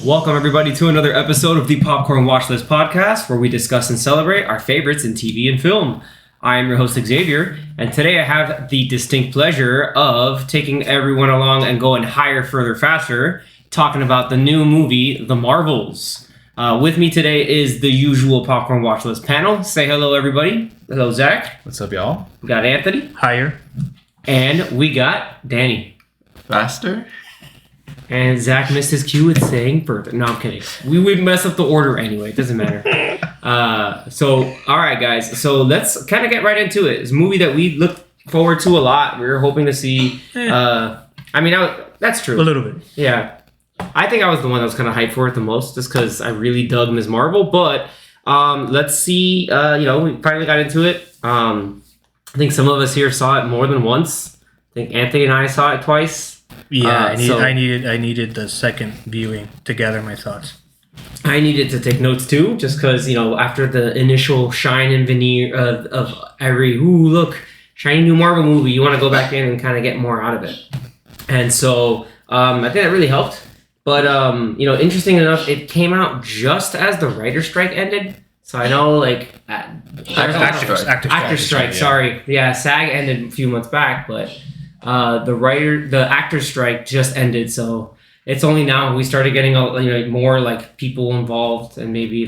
Welcome, everybody, to another episode of the Popcorn Watchlist podcast, where we discuss and celebrate our favorites in TV and film. I am your host, Xavier, and today I have the distinct pleasure of taking everyone along and going higher, further, faster, talking about the new movie, The Marvels. With me today is the usual Popcorn Watchlist panel. Say hello, everybody. Hello, Zach. What's up, y'all? We got Anthony. Higher. And we got Danny. Faster? And Zach missed his cue with saying further. No, I'm kidding. We would mess up the order anyway. It doesn't matter. All right, guys. So let's kind of get right into it. It's a movie that we look forward to a lot. We were hoping to see. That's true. A little bit. Yeah. I think I was the one that was kind of hyped for it the most, just because I really dug Ms. Marvel. But let's see. We finally got into it. I think some of us here saw it more than once. I think Anthony and I saw it twice. Yeah, I needed the second viewing to gather my thoughts. I needed to take notes too, just because, after the initial shine and veneer of every, ooh, look, shiny new Marvel movie, you want to go back in and kind of get more out of it. And so I think that really helped. But, interesting enough, it came out just as the writer's strike ended. So I know, actor strike, sorry. Yeah, SAG ended a few months back, but the actor's strike just ended, so it's only now we started getting more people involved and maybe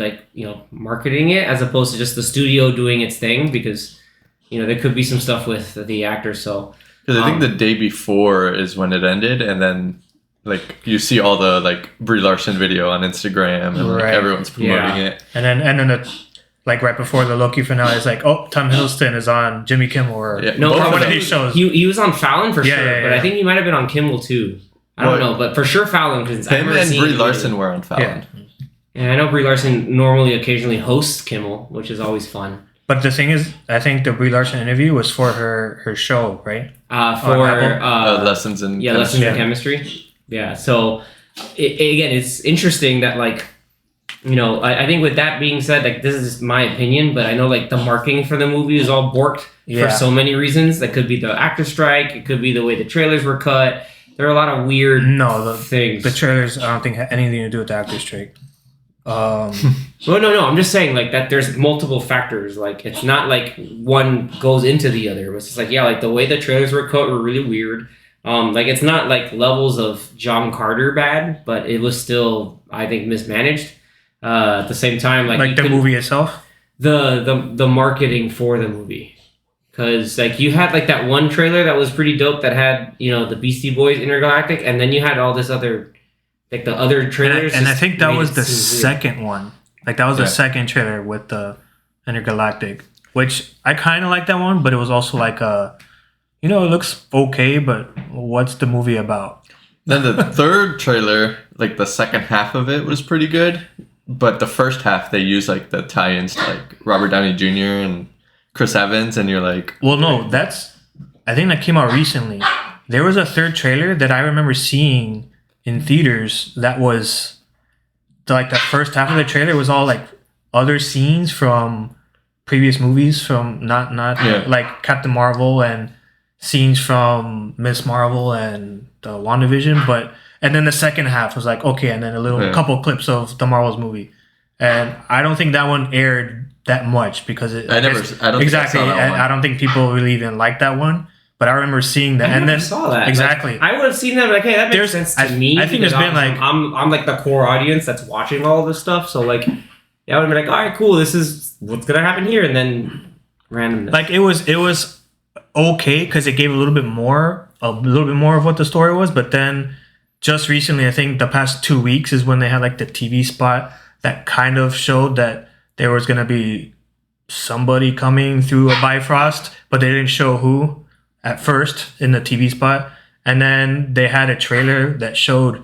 marketing it as opposed to just the studio doing its thing, because there could be some stuff with the actors. So because I think the day before is when it ended, and then you see all the Brie Larson video on Instagram and everyone's promoting it, and then the right before the Loki finale, it's Tom Hiddleston is on Jimmy Kimmel or one of these shows. He was on Fallon for sure, but I think he might have been on Kimmel too. I don't know, but for sure Fallon, because him and Brie Larson were on Fallon. Yeah, I know Brie Larson normally occasionally hosts Kimmel, which is always fun. But the thing is, I think the Brie Larson interview was for her show, right? Lessons in Chemistry. Lessons in Chemistry. Yeah, so again, it's interesting that I think with that being said, this is just my opinion, but I know the marketing for the movie is all borked for so many reasons. That could be the actor strike. It could be the way the trailers were cut. There are a lot of weird things. The trailers, I don't think, have anything to do with the actor strike. Well, no. I'm just saying that there's multiple factors. It's not one goes into the other. It's just the way the trailers were cut were really weird. It's not levels of John Carter bad, but it was still, I think, mismanaged. At the same time, the movie itself, the marketing for the movie, because you had that one trailer that was pretty dope that had the Beastie Boys Intergalactic, and then you had all this other the other trailers, and I think that was the second one. That was the second trailer with the Intergalactic, which I kind of like that one, but it was also it looks okay, but what's the movie about? Then the third trailer, the second half of it was pretty good. But the first half, they use the tie-ins to Robert Downey Jr. and Chris Evans, and you're well, no, I think that came out recently. There was a third trailer that I remember seeing in theaters that was the first half of the trailer was all other scenes from previous movies, from not Captain Marvel, and scenes from Miss Marvel and the WandaVision, and then the second half was okay, and then a couple clips of the Marvel's movie, and I don't think that one aired that much because I don't think people really even like that one. But I remember seeing that, and then saw that exactly. I would have seen that, hey, that makes sense to me. I think there's been I'm the core audience that's watching all of this stuff, so I would have been all right, cool, this is what's gonna happen here, and then randomness. It was okay because it gave a little bit more of what the story was, but then. Just recently, I think the past 2 weeks is when they had the TV spot that kind of showed that there was going to be somebody coming through a Bifrost, but they didn't show who at first in the TV spot. And then they had a trailer that showed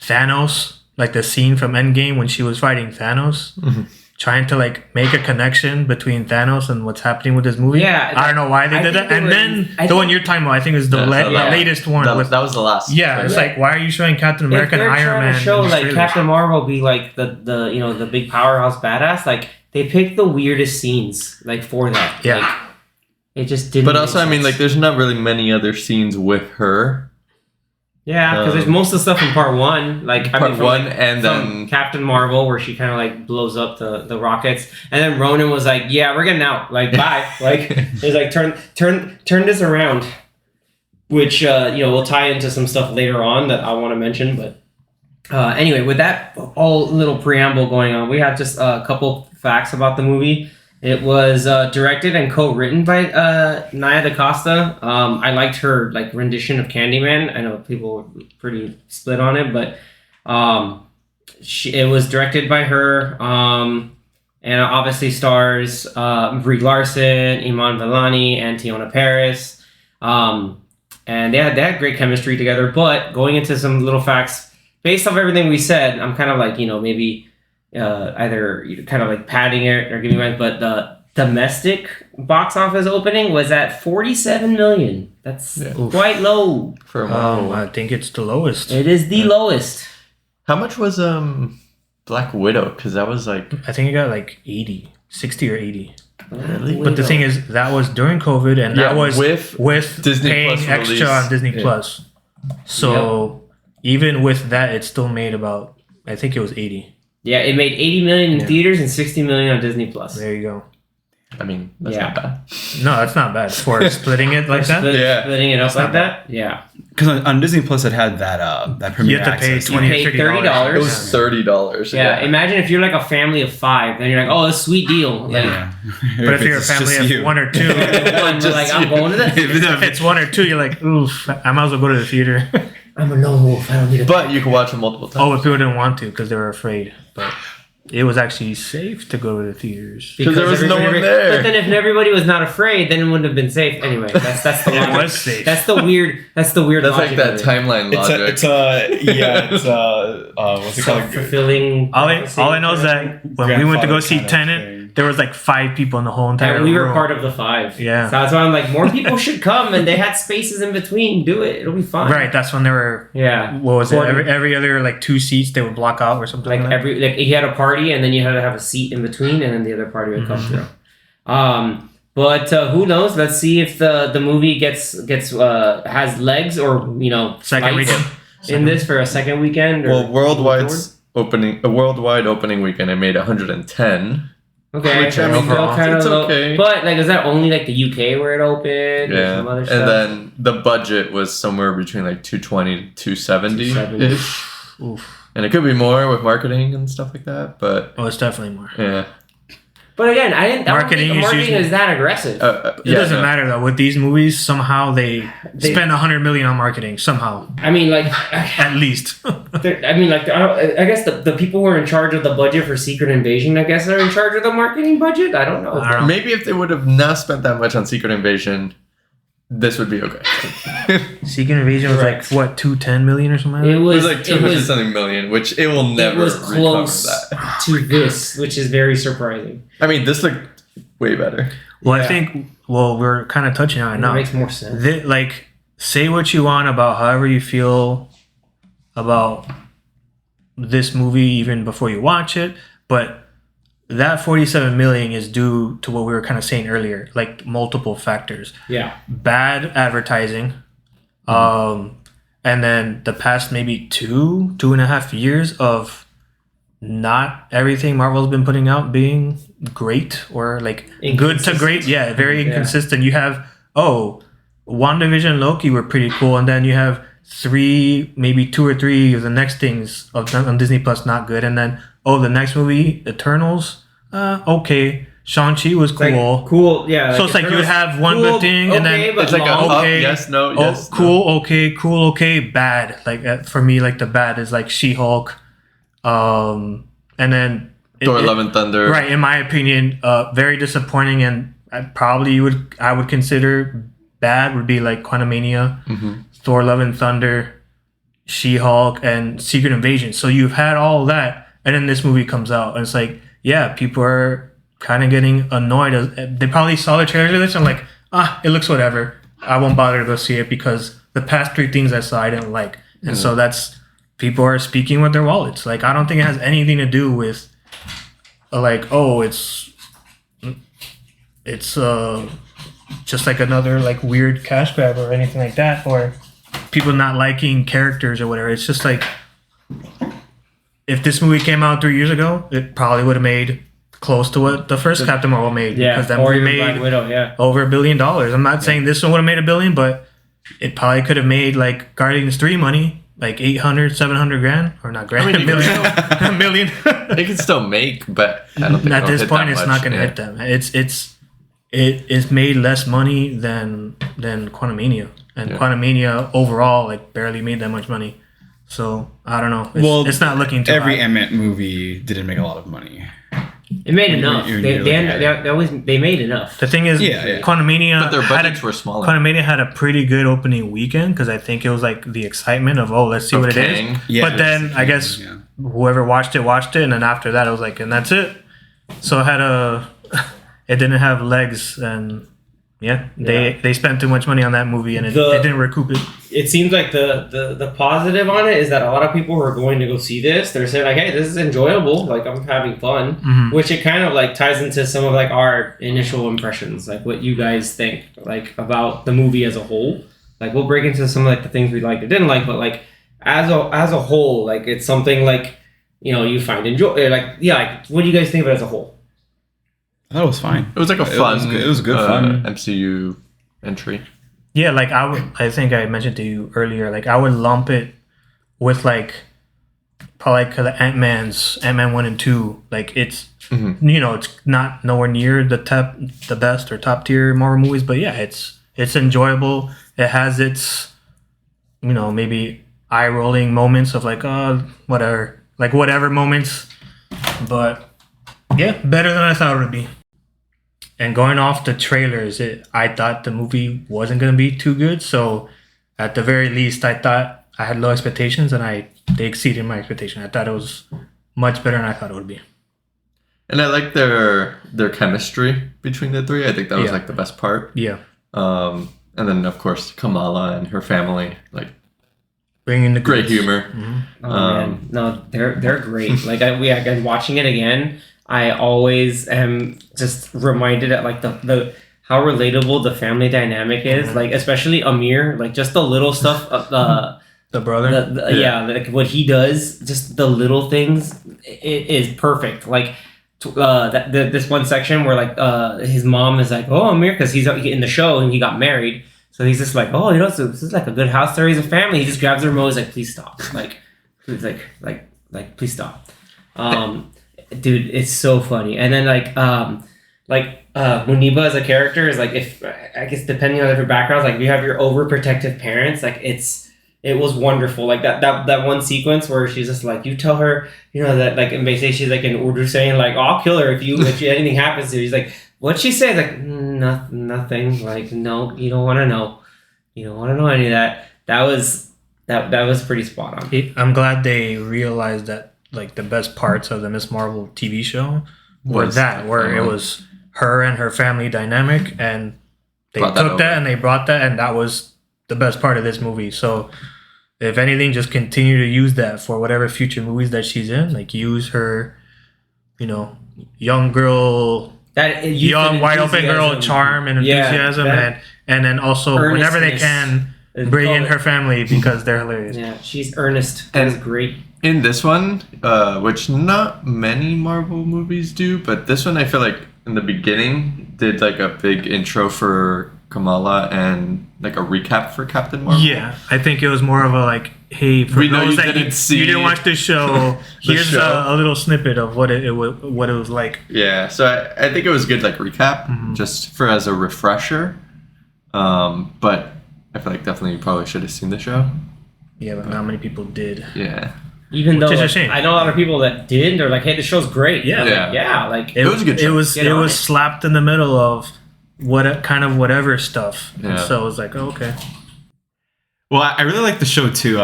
Thanos, the scene from Endgame when she was fighting Thanos. Mm-hmm. Trying to make a connection between Thanos and what's happening with this movie. Yeah, I don't know why they did that. And then the one you're talking about, I think, is the latest one. That was the last. Yeah, it's why are you showing Captain America and Iron Man? If they're trying to show Captain Marvel be the big powerhouse badass, they picked the weirdest scenes for that. Yeah, it just didn't. But also, I mean, there's not really many other scenes with her. Yeah, because there's most of the stuff in part one, like Part 1, and then Captain Marvel, where she kind of like blows up the rockets, and then Ronan was like, "Yeah, we're getting out, like bye." Like he's like, turn this around, which will tie into some stuff later on that I want to mention. But anyway, with that all little preamble going on, we have just a couple facts about the movie. It was directed and co-written by Nia DaCosta. I liked her like rendition of Candyman. I know people were pretty split on it, but it was directed by her, and it obviously stars Brie Larson, Iman Vellani, and Tiona Paris. And they had great chemistry together. But going into some little facts based off everything we said, I'm kind of like maybe. Either kind of like padding it or giving it, but the domestic box office opening was at 47 million. That's quite low for a Marvel. I think it's the lowest. It is the lowest. How much was Black Widow? Because that was like I think it got like 60 or 80. Really? But the thing is, that was during COVID, and that was with Disney paying Plus extra release. on Disney Plus. So even with that, it still made about, I think it was 80. Yeah, it made 80 million in theaters and 60 million on Disney Plus. There you go. I mean, that's not bad. No, that's not bad for splitting it like that. Splitting it up like that. Yeah. Because on Disney Plus, it had that premiere You have to pay access. $20 or $30. It was $30. Yeah, imagine if you're like a family of 5, then you're like, oh, that's a sweet deal. Like, But if you're a family of 1 or 2, like, I'm going to the if it's 1 or 2, you're like, oof, I might as well go to the theater. I'm a lone wolf. I don't need a. But you can watch it multiple times. Oh, but people didn't want to because they were afraid. But it was actually safe to go to the theaters. Because there was no one there. But then if everybody was not afraid, then it wouldn't have been safe. Anyway, that's the It logic. was safe. That's the weird. That's like that of it. timeline logic. What's it called? Self-fulfilling. All I know is that when we went to go see Tenet, there was like 5 people in the whole entire And we were room. part of the 5. Yeah. So that's why I'm like, more people should come, and they had spaces in between. Do it. It'll be fine. Right, that's when they were. Yeah. What was it? Every other like 2 seats they would block out or something. Like Like that. he had a party, and then you had to have a seat in between, and then the other party would come through. But who knows? Let's see if the movie gets has legs, or Second fights weekend. in this for a second weekend. Or Well, worldwide weekend, it made 110. Okay, Which, I mean, still kind it's of low. okay. But like, is that only like the UK where it opened? Or Yeah, some other and stuff? then the budget was somewhere between like 220 to 270 ish, Oof. and it could be more with marketing and stuff like that. But Oh, it's definitely more. yeah, But again, I don't Marketing think is marketing usually- is that aggressive. It doesn't matter though. With these movies, somehow they spend $100 million on marketing. Somehow, I mean, like, at least. I guess the people who are in charge of the budget for Secret Invasion, I guess, are in charge of the marketing budget. I don't know. I don't know. Maybe if they would have not spent that much on Secret Invasion, this would be okay. Secret Invasion was Correct. like what, 210 million or something? It It was was like 200 something million, which it will never It was recover close that. to this, which is very surprising. I mean, this looked way better. Well, Yeah. I think we're kind of touching on it It now. makes more sense. Like, say what you want about however you feel about this movie even before you watch it, but that 47 million is due to what we were kind of saying earlier, like multiple factors. Yeah. Bad advertising, and then the past maybe 2.5 years of not everything Marvel's been putting out being great or like good to great. Yeah, very inconsistent. You have WandaVision and Loki were pretty cool, and then you have 2 or 3 of the next things on Disney Plus not good, and then the next movie Eternals, okay. Shang-Chi was cool. Like, cool, yeah. So it's like you would have one cool, good thing, and then but It's like long. a okay, yes, no, oh, yes, cool, okay, bad. Like for me, like the bad is like She-Hulk, and then Thor: Love and Thunder. right. In my opinion, very disappointing, and I would consider bad would be like Quantumania, Thor: Love and Thunder, She-Hulk, and Secret Invasion. So you've had all that, and then this movie comes out, and it's like, yeah, people are kind of getting annoyed. They probably saw the trailer of this and like, it looks whatever. I won't bother to go see it because the past 3 things I saw I didn't like. And so that's, people are speaking with their wallets. Like, I don't think it has anything to do with like, it's just like another like weird cash grab or anything like that. Or people not liking characters or whatever. It's just like, if this movie came out 3 years ago, it probably would have made close to what the first Captain Marvel made. Yeah, because that or movie even made Black Widow, over $1 billion. I'm not saying this one would have made $1 billion, but it probably could have made like Guardians 3 money, like 800, 700 grand, or not grand, I mean, a million. They can still make, but I don't think At it'll this hit point, that it's much. not going to hit them. It's made less money than Quantumania, and Quantumania overall like barely made that much money. So I don't know. It's not looking too. Every high. Ant-Man movie didn't make a lot of money. It made enough. They made enough. The thing is, Quantumania, but their budgets were smaller. Quantumania had a pretty good opening weekend because I think it was like the excitement of let's see what it is. Yeah, but then I guess whoever watched it, and then after that, it was like, and that's it. So it didn't have legs, and they spent too much money on that movie, and they didn't recoup it. It seems like the positive on it is that a lot of people who are going to go see this, they're saying like, hey, this is enjoyable, like I'm having fun, which it kind of like ties into some of like our initial impressions, like what you guys think like about the movie as a whole. Like we'll break into some of like the things we liked or didn't like, but like as a whole, like it's something like, you know, you find like what do you guys think of it as a whole? I thought it was fine. It was like a fun. It was good fun MCU entry. Yeah, like I think I mentioned to you earlier, like I would lump it with like probably like the Ant-Man 1 and 2. Like it's you know, it's not nowhere near the best or top tier Marvel movies, but yeah, it's enjoyable. It has its, you know, maybe eye rolling moments of like whatever moments, but yeah, better than I thought it would be. And going off the trailers, I thought the movie wasn't going to be too good. So at the very least, I thought I had low expectations, and they exceeded my expectation. I thought it was much better than I thought it would be. And I like their chemistry between the three. I think that was like the best part. Yeah. And then of course Kamala and her family, like bringing the great humor. Oh man, no, they're great. Like again watching it again. I always am just reminded at like the how relatable the family dynamic is, like especially Amir, like just the little stuff of the brother, like what he does, just the little things, it is perfect. Like this one section where like his mom is like, oh Amir, because he's in the show and he got married, so he's just like, oh, you know, so this is like a good house to raise a family. He just grabs her remote, he's like, please stop, like please stop. Dude, it's so funny. And then Muniba as a character is like, if I guess depending on different backgrounds, like if you have your overprotective parents, like it was wonderful. Like that one sequence where she's just like, you tell her, you know, that like, and basically she's like in Urdu saying like, oh, I'll kill her if anything happens to her. He's like, what'd she say? Like, nothing. Like, no, you don't want to know. You don't want to know any of that. That was pretty spot on. I'm glad they realized that like the best parts of the Miss Marvel TV show were where it was her and her family dynamic, and they took that and they brought that, and that was the best part of this movie. So if anything, just continue to use that for whatever future movies that she's in. Like use her, you know, young girl, young wide open girl charm and enthusiasm, and then also whenever they can bring in her family because they're hilarious. Yeah, she's earnest. That's great. In this one, which not many Marvel movies do, but this one I feel like in the beginning did like a big intro for Kamala and like a recap for Captain Marvel. Yeah, I think it was more of a like, hey, for those that you didn't watch the show, here's a little snippet of what it was like. Yeah, so I think it was good like recap just for as a refresher. But I feel like definitely you probably should have seen the show. Yeah, but not many people did. Yeah. Even though like, I know a lot of people that did, they're like, "Hey, the show's great." Yeah, like it was a good show. It was slapped in the middle of whatever stuff. Yeah. And so it was like, oh, okay. Well, I really like the show too.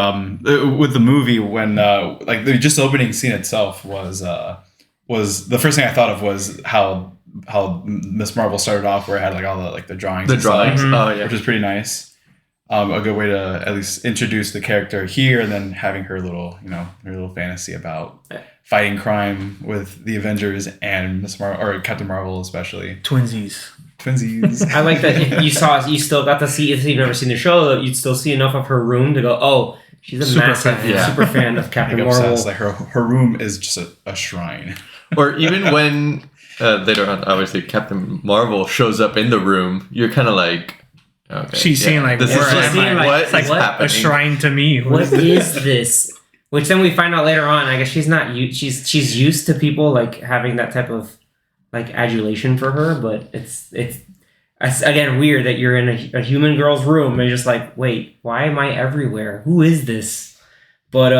With the movie, when like just the opening scene itself was the first thing I thought of was how Miss Marvel started off, where it had like all the drawings. The drawings, which was pretty nice. A good way to at least introduce the character here, and then having her little fantasy about fighting crime with the Avengers and Miss Marvel or Captain Marvel especially. Twinsies. Twinsies. I like that if you still got to see, if you've never seen the show, you'd still see enough of her room to go, oh, she's a super fan of Captain Marvel. Obsessed. Like her room is just a shrine. Or even when later on, obviously Captain Marvel shows up in the room, you're kind of like, okay, she's seeing like, this is what like happening? A shrine to me. What is this? Which then we find out later on. I guess she's not. She's used to people like having that type of like adulation for her, but it's again weird that you're in a human girl's room and you're just like, wait, why am I everywhere? Who is this? But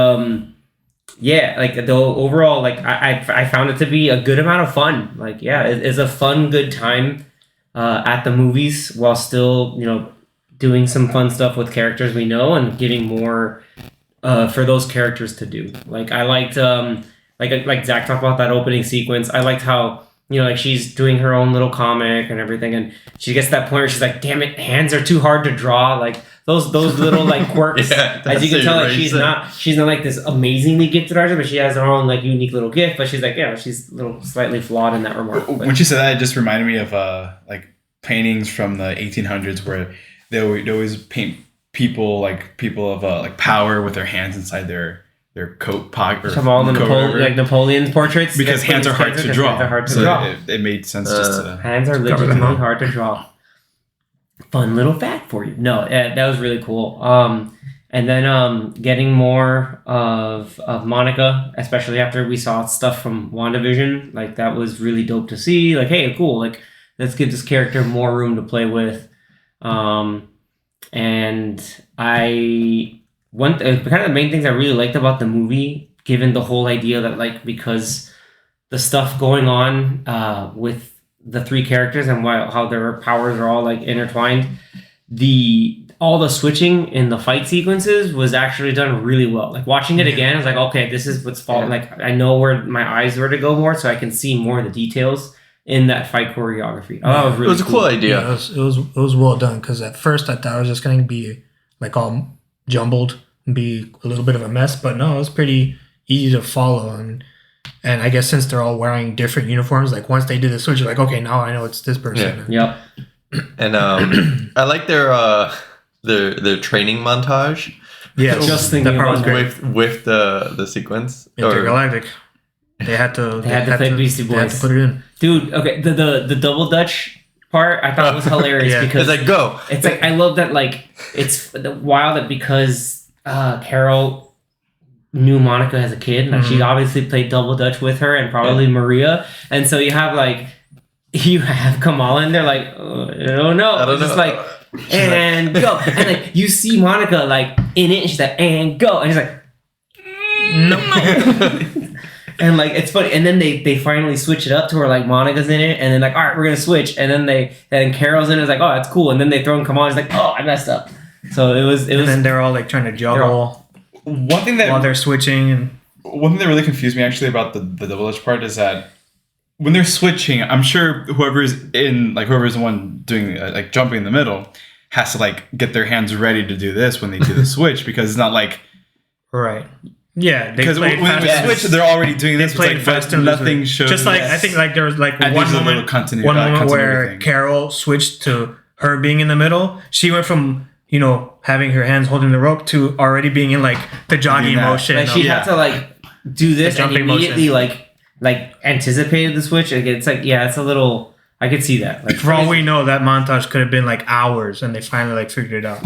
yeah, like the overall, like I found it to be a good amount of fun. Like, yeah, it's a fun, good time at the movies while still, doing some fun stuff with characters we know and giving more for those characters to do. Like I liked, like Zach talked about that opening sequence. I liked how, like she's doing her own little comic and everything, and she gets to that point where she's like, "Damn it, hands are too hard to draw." Like those little like quirks. As you can tell, like she's not like this amazingly gifted artist, but she has her own like unique little gift. But she's like, she's a little slightly flawed in that remark. But when she said that, it just reminded me of like paintings from the 1800s where they always paint people of like power with their hands inside their coat pocket. Some all the Napoleon's portraits, because hands are hard to draw. It made sense just to hands are legitimately hard to draw. Fun little fact for you. No, that was really cool. And then getting more of Monica, especially after we saw stuff from WandaVision, like that was really dope to see. Like, hey, cool. Like, let's give this character more room to play with. And one kind of the main things I really liked about the movie, given the whole idea that like because the stuff going on with the three characters and how their powers are all like intertwined, all the switching in the fight sequences was actually done really well. Like watching it again, I was like, okay, this is what's fault. Like I know where my eyes were to go more, so I can see more of the details in that fight choreography. Oh, it was a cool idea. Yeah, it was well done, because at first I thought it was just going to be like all jumbled and be a little bit of a mess, but no, it was pretty easy to follow. And I guess since they're all wearing different uniforms, like once they did the switch, you're like, okay, now I know it's this person. Yeah. Yep. And I like their training montage. Yeah, just thinking about with the sequence. Intergalactic. They had to play Beastie Boys. They had to put it in. Dude, okay, the double Dutch part I thought was hilarious because it's like go. It's like I love that, like it's wild that because Carol knew Monica as a kid, like she obviously played double Dutch with her and probably Maria, and so you have Kamala in there like I don't know, just like and go, and like you see Monica like in it, and she's like and go, and he's like no. And like it's funny, and then they finally switch it up to where like Monica's in it, and then like all right, we're gonna switch, and then Carol's in it, it's like oh that's cool, and then they throw in Kamala, it's like oh I messed up. So it was, and then they're all like trying to juggle. One thing that while they're switching, and one thing that really confused me actually about the double Dutch part is that when they're switching, I'm sure whoever's the one doing like jumping in the middle has to like get their hands ready to do this when they do the switch, because it's not like right. Yeah, because when they switch, they're already doing this. Played like, fast and nothing shows. Just like I think like there was like one moment where Carol switched to her being in the middle. She went from having her hands holding the rope to already being in like the jogging motion. Like she had to like do this and immediately motion. like anticipated the switch. Like it's like it's a little. I could see that. Like for all we know, that montage could have been like hours, and they finally like figured it out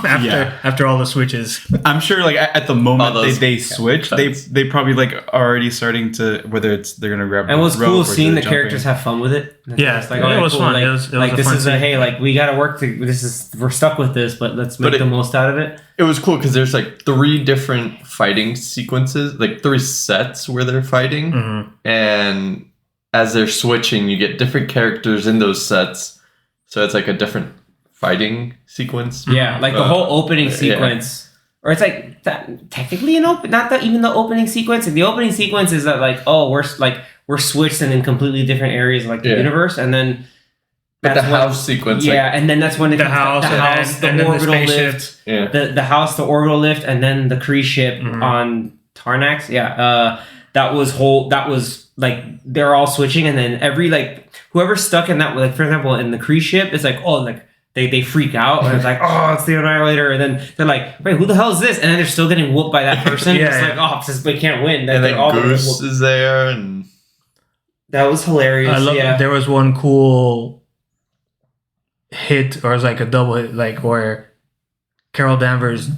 after all the switches. I'm sure like at the moment they switch, they probably like already starting to whether they're gonna grab. And it was cool seeing the characters have fun with it. Yeah, it's like, it was cool. fun. Like, it was like this fun is hey like we got to work. We're stuck with this, but let's make the most out of it. It was cool because there's like 3 different fighting sequences, like 3 sets where they're fighting, and as they're switching, you get different characters in those sets. So it's like a different fighting sequence. Yeah, like the whole opening sequence. Or it's like technically even the opening sequence. The opening sequence is that like, oh, we're switched and in completely different areas of like the universe. And then that's the house sequence. Yeah, and then that's when it the house, the orbital lift. Yeah. The house, the orbital lift, and then the Kree ship on Tarnax. Yeah. that was like they're all switching, and then every like whoever's stuck in that, like for example in the Kree ship, it's like, oh, like they freak out and it's like, oh, it's the Annihilator, and then they're like, wait, who the hell is this? And then they're still getting whooped by that person. It's like, oh, they can't win. And then Goose is there, and that was hilarious. I love it. There was one cool hit, or it was like a double hit, like where Carol Danvers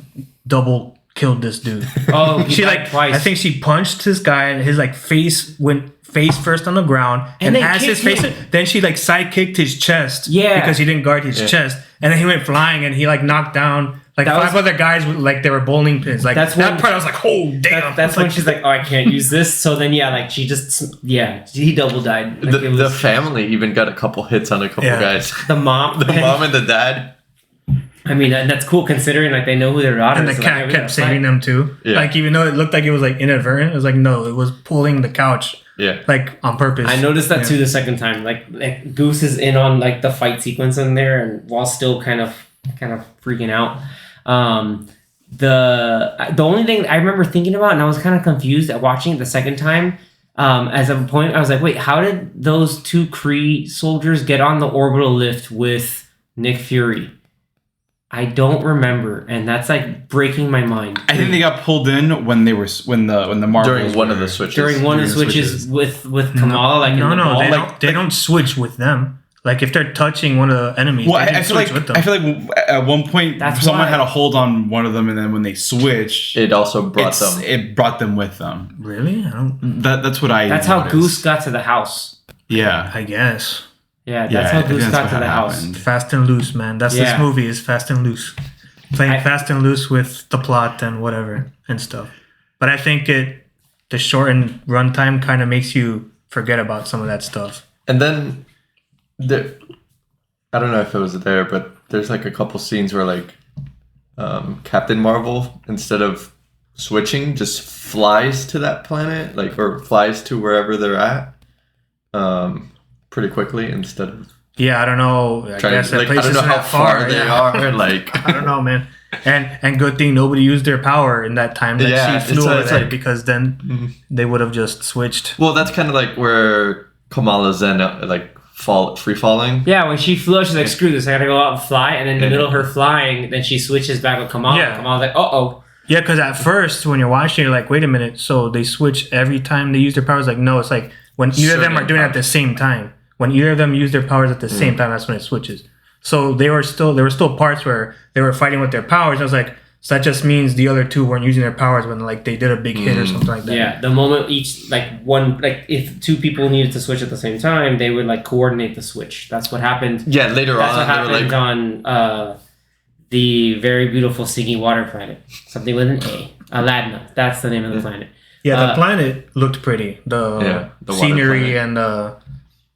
double killed this dude. Oh, she like twice. I think she punched this guy and his like face went face first on the ground, and as his face then she like side kicked his chest, because he didn't guard his chest, and then he went flying and he like knocked down like five other guys with like they were bowling pins. Like that part I was like, oh damn. That's when she's like, oh, I can't use this. So then like she just he double died. Like, the family even got a couple hits on a couple guys. The mom and the dad. I mean, that's cool considering like they know who their daughter is. And the cat kept saving them too. Yeah. Like even though it looked like it was like inadvertent, it was like no, it was pulling the couch. Yeah. Like on purpose. I noticed that too the second time. Like Goose is in on like the fight sequence in there, and while still kind of freaking out. The only thing I remember thinking about, and I was kind of confused at watching it the second time. As a point, I was like, wait, how did those two Kree soldiers get on the orbital lift with Nick Fury? I don't remember, and that's like breaking my mind. I think they got pulled in when the Marvels during one of the switches. During one of the switches with Kamala, they don't switch with them. Like if they're touching one of the enemies, well, I feel like at one point someone had a hold on one of them, and then when they switched, it also brought them. It brought them with them. Really? I don't. That's what I. That's noticed. How Goose got to the house. Yeah, I guess. Yeah, that's how Goose got to the house. Fast and loose, man. That's this movie is fast and loose. Playing fast and loose with the plot and whatever and stuff. But I think the shortened runtime kind of makes you forget about some of that stuff. And then I don't know if it was there, but there's like a couple scenes where like Captain Marvel, instead of switching, just flies to that planet, like, or flies to wherever they're at. Pretty quickly instead of I don't know. I guess that place isn't that far. They are. Like I don't know, man. And good thing nobody used their power in that time that she flew over there, like, because then they would have just switched. Well, that's kind of like where Kamala's then like free falling. Yeah, when she flew, she's like, screw this, I gotta go out and fly. And in the middle of her flying, then she switches back with Kamala. Yeah. Kamala's like, uh-oh. Yeah, because at first when you're watching, you're like, wait a minute. So they switch every time they use their powers? Like, no, it's like when either of them are doing it at the same time. When either of them use their powers at the same time, that's when it switches. So there were still parts where they were fighting with their powers. I was like, so that just means the other two weren't using their powers when like they did a big hit or something like that. Yeah, the moment each if two people needed to switch at the same time, they would like coordinate the switch. That's what happened. Yeah, later on. That's what happened on the very beautiful Siggy Water Planet. Something with an A. Aladna. That's the name of the planet. Yeah, the planet looked pretty. The scenery and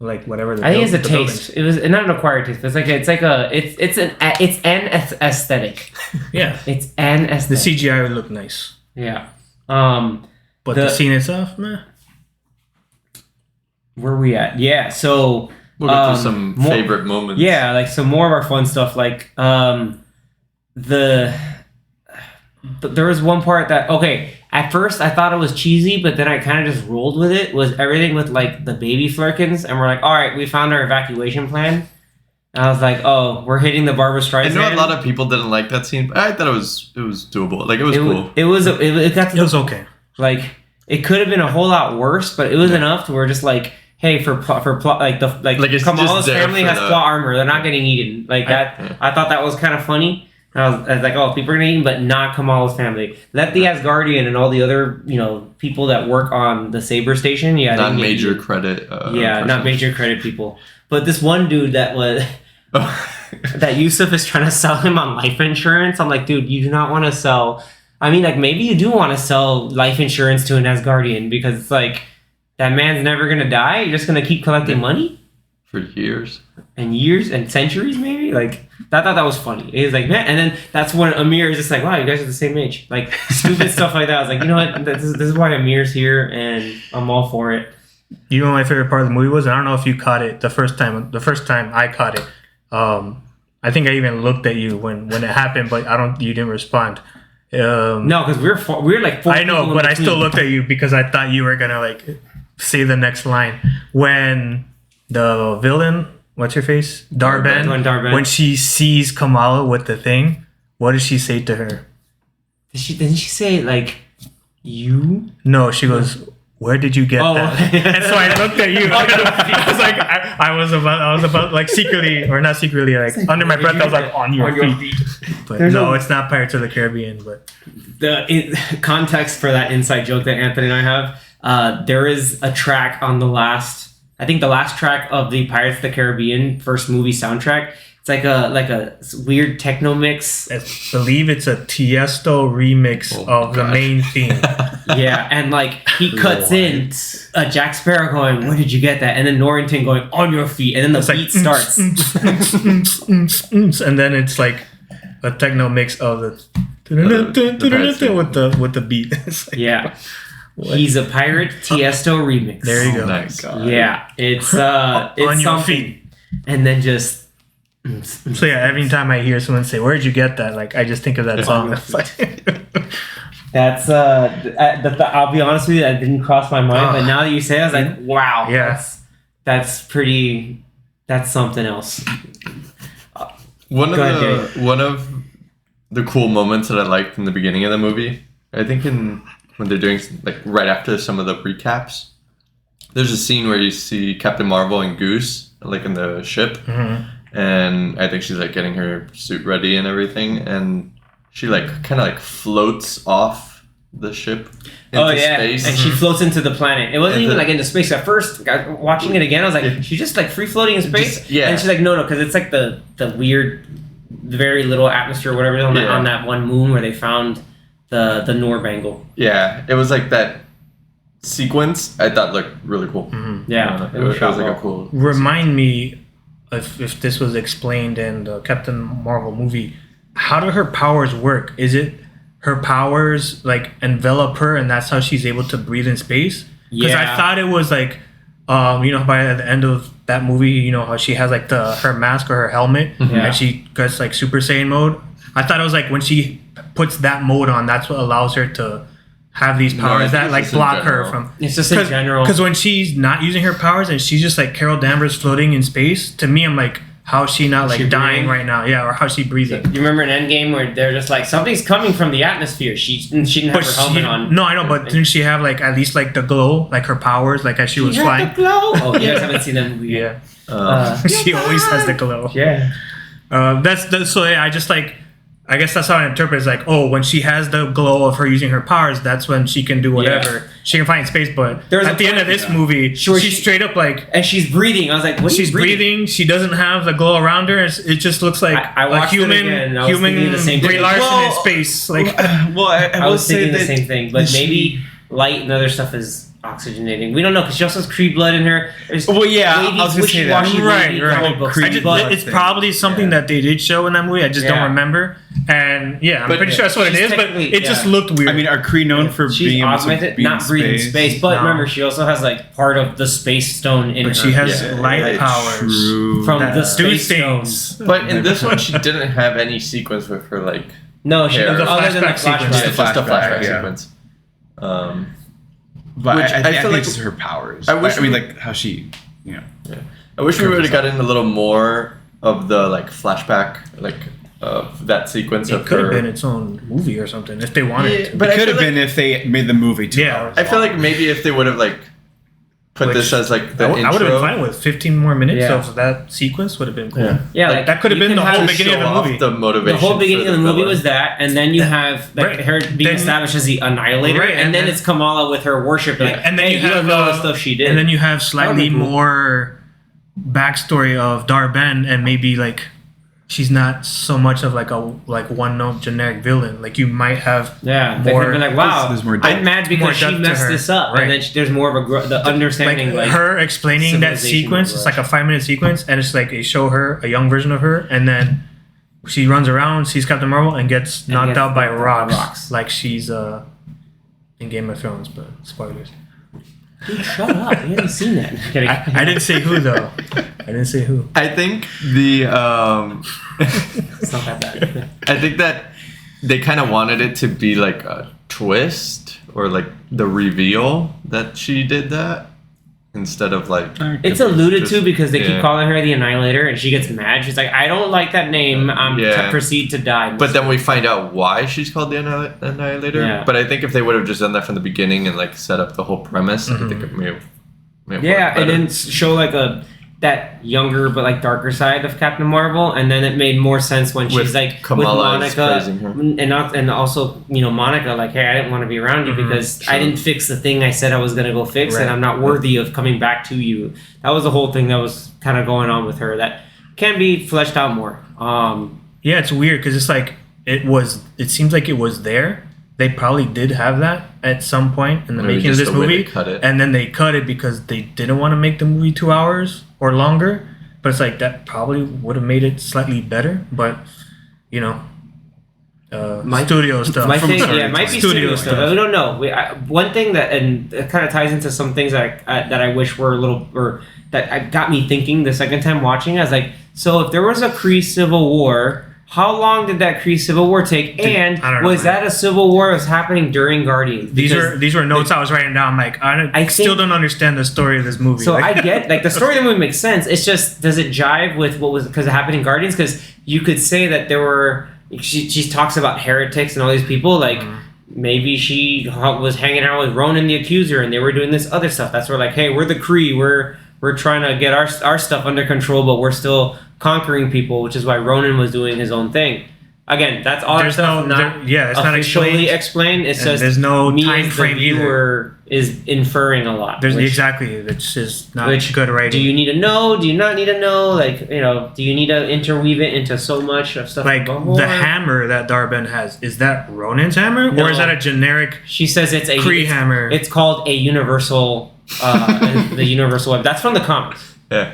like whatever. I think it's a taste. Buildings. It was not an acquired taste. It's an aesthetic. Yeah, it's an aesthetic. The CGI would look nice. Yeah. But the scene itself, meh. Where are we at? Yeah. So we'll get to some favorite moments. Yeah, like some more of our fun stuff. Like there was one part that at first I thought it was cheesy, but then I kind of just rolled with it. Was everything with like the baby Flurkins, and we're like, all right, we found our evacuation plan. And I was like, oh, we're hitting the Barbra Streisand. I know a lot of people didn't like that scene, but I thought it was doable. Like it was cool. It was okay. Like it could have been a whole lot worse, but it was enough to where just like, hey, for plot, Kamala's family has plot armor. They're not getting eaten. Like that. I thought that was kind of funny. I was like, oh, people are gonna eat, but not Kamala's family. Let the Asgardian and all the other, people that work on the Saber Station, not major credit. Not major credit people. But this one dude that was that Yusuf is trying to sell him on life insurance. I'm like, dude, you do not want to sell. I mean, like maybe you do want to sell life insurance to an Asgardian because it's like that man's never gonna die. You're just gonna keep collecting money for years and centuries, maybe. Like. I thought that was funny. He was like, man, and then that's when Amir is just like, wow, you guys are the same age. Like stupid stuff like that. I was like, you know what? This is why Amir's here, and I'm all for it. You know what my favorite part of the movie was? I don't know if you caught it the first time. The first time I caught it, I think I even looked at you when it happened, but you didn't respond. No, because we're like 4 I know, people but in I still between. looked at you because I thought you were gonna like say the next line when the villain, what's her face, Darben, when she sees Kamala with the thing, what does she say to her? Didn't she say like you? No, she goes, "Where did you get that?" And so I looked at you. I was like, I was about like secretly, or not secretly, like under my breath, I was like, on your feet. But no, it's not Pirates of the Caribbean. But the context for that inside joke that Anthony and I have, there is a track on the last track of the Pirates of the Caribbean first movie soundtrack. It's like a weird techno mix. I believe it's a Tiesto remix of the main theme. Yeah, and like he cuts in Jack Sparrow going, "Where did you get that?" And then Norrington going, "On your feet," and then the beat starts. And then it's like a techno mix of the with the beat. Like, yeah. He's a pirate Tiesto remix. There you go. Nice. Yeah, it's on your something. feet. And then just So yeah, every time I hear someone say, "Where'd you get that?" Like I just think of that song. that's I'll be honest with you, that didn't cross my mind, but now that you say it, I was like, wow, yeah, that's something else. One of the cool moments that I liked in the beginning of the movie, I think when they're doing like right after some of the recaps, there's a scene where you see Captain Marvel and Goose like in the ship. Mm-hmm. And I think she's like getting her suit ready and everything, and she like kind of like floats off the ship into space. And she floats into the planet. It wasn't even like into space at first. Watching it again, I was like, she's just like free floating in space. And she's like, no, because it's like the weird, very little atmosphere, or whatever, on that one moon where they found the Norbangle. Yeah, it was like that sequence. I thought looked really cool. Mm-hmm. Yeah, it was like a cool. Remind me. If this was explained in the Captain Marvel movie, how do her powers work? Is it her powers like envelop her and that's how she's able to breathe in space? Because I thought it was like, by the end of that movie, how she has like her mask or her helmet and she gets like Super Saiyan mode. I thought it was like when she puts that mode on, that's what allows her to have these powers that like block her from. It's just in general. Because when she's not using her powers and she's just like Carol Danvers floating in space, to me I'm like, how is she not like dying right now? Yeah, or how's she breathing? You remember in Endgame where they're just like, something's coming from the atmosphere. She didn't have her helmet on. No, I know, but didn't she have like at least like the glow, like her powers, like as she was flying? The glow. Oh, you guys haven't seen that movie yet. She always has the glow. Yeah. That's so yeah, I guess that's how I interpret it. It's like, when she has the glow of her using her powers, that's when she can do whatever. Yeah. She can fly in space, but at the end of this movie, she's straight up like... And she's breathing. I was like, what she's breathing. She doesn't have the glow around her. It just looks like a human Brie Larson in space. Like, I was thinking the same thing. But maybe light and other stuff is oxygenating. We don't know because she also has Kree blood in her. I was going to say that. Right. It's probably something that they did show in that movie. I just don't remember. And I'm pretty sure that's what it is, but it just looked weird. I mean, are Kree known for being able to be not breathing space? But remember, she also has like part of the space stone in her. But she has light powers from the space stones. But in this one, she didn't have any sequence with her like. No, she has a flashback sequence. Just a flashback sequence. But I feel like it's her powers. I mean, like how she, I wish we would have gotten a little more of the like flashback, like of that sequence. It could have been its own movie or something if they wanted to. But it could have been if they made the movie 2 hours. I feel like maybe if they would have like put this as like the intro. I would have been fine with 15 more minutes of that sequence. Would have been cool. Yeah, like, that could have been the whole beginning of the movie. The motivation. The whole beginning of the movie was that, and then you have like her being established as the Annihilator, and then it's Kamala with her worship. Like, and then you have all the stuff she did, and then you have slightly more backstory of Darben, and maybe like she's not so much of like a one note generic villain. Like you might have more. They've been like, wow, I'm mad because she messed this up, and then there's more of the understanding. Like her explaining that sequence. It's like a 5-minute sequence, and it's like they show her a young version of her, and then she runs around, sees Captain Marvel, and gets knocked out by rocks, like she's in Game of Thrones. But spoilers. Dude, shut up! You haven't seen that. I didn't say who though. I didn't say who. I think the it's not that bad. I think that they kind of wanted it to be like a twist or like the reveal that she did that instead of like it's alluded to because they keep calling her the Annihilator and she gets mad. She's like, I don't like that name. Proceed to die. But then we find out why she's called the Annihilator. Yeah. But I think if they would have just done that from the beginning and like set up the whole premise, I think it may have worked better. And then show like that younger but like darker side of Captain Marvel, and then it made more sense when she's like Kamala with Monica and also Monica like, hey, I didn't want to be around you because I didn't fix the thing I said I was gonna go fix, and I'm not worthy of coming back to you. That was the whole thing that was kind of going on with her that can be fleshed out more. Yeah, it's weird because it's like it seems like it was there. They probably did have that at some point in the making of this movie, and then they cut it because they didn't want to make the movie 2 hours or longer. But it's like that probably would have made it slightly better. But studio stuff. Might be studio stuff. We don't know. One thing that, and it kind of ties into some things that I wish were a little, or that got me thinking the second time watching. I was like, so if there was a Kree Civil War, how long did that Kree Civil War take? And was that a civil war that was happening during Guardians? These were notes I was writing down. I'm like, I still don't understand the story of this movie. So I get, like, the story of the movie makes sense. It's just, does it jive with what was, because it happened in Guardians? Because you could say that there were, she talks about heretics and all these people, like, maybe she was hanging out with Ronan the Accuser and they were doing this other stuff. That's where, like, hey, we're the Kree, we're trying to get our stuff under control, but we're still conquering people, which is why Ronan was doing his own thing. Again, that's all there's stuff it's not officially explained. It's just there's no me time as frame the viewer is inferring a lot. It's just not good writing. Do you need to know? Do you not need to know? Like, do you need to interweave it into so much of stuff? Like the hammer that Dar-Benn has, is that Ronan's hammer, or is that a generic? She says it's a Kree hammer. It's called a universal, the universal web. That's from the comics.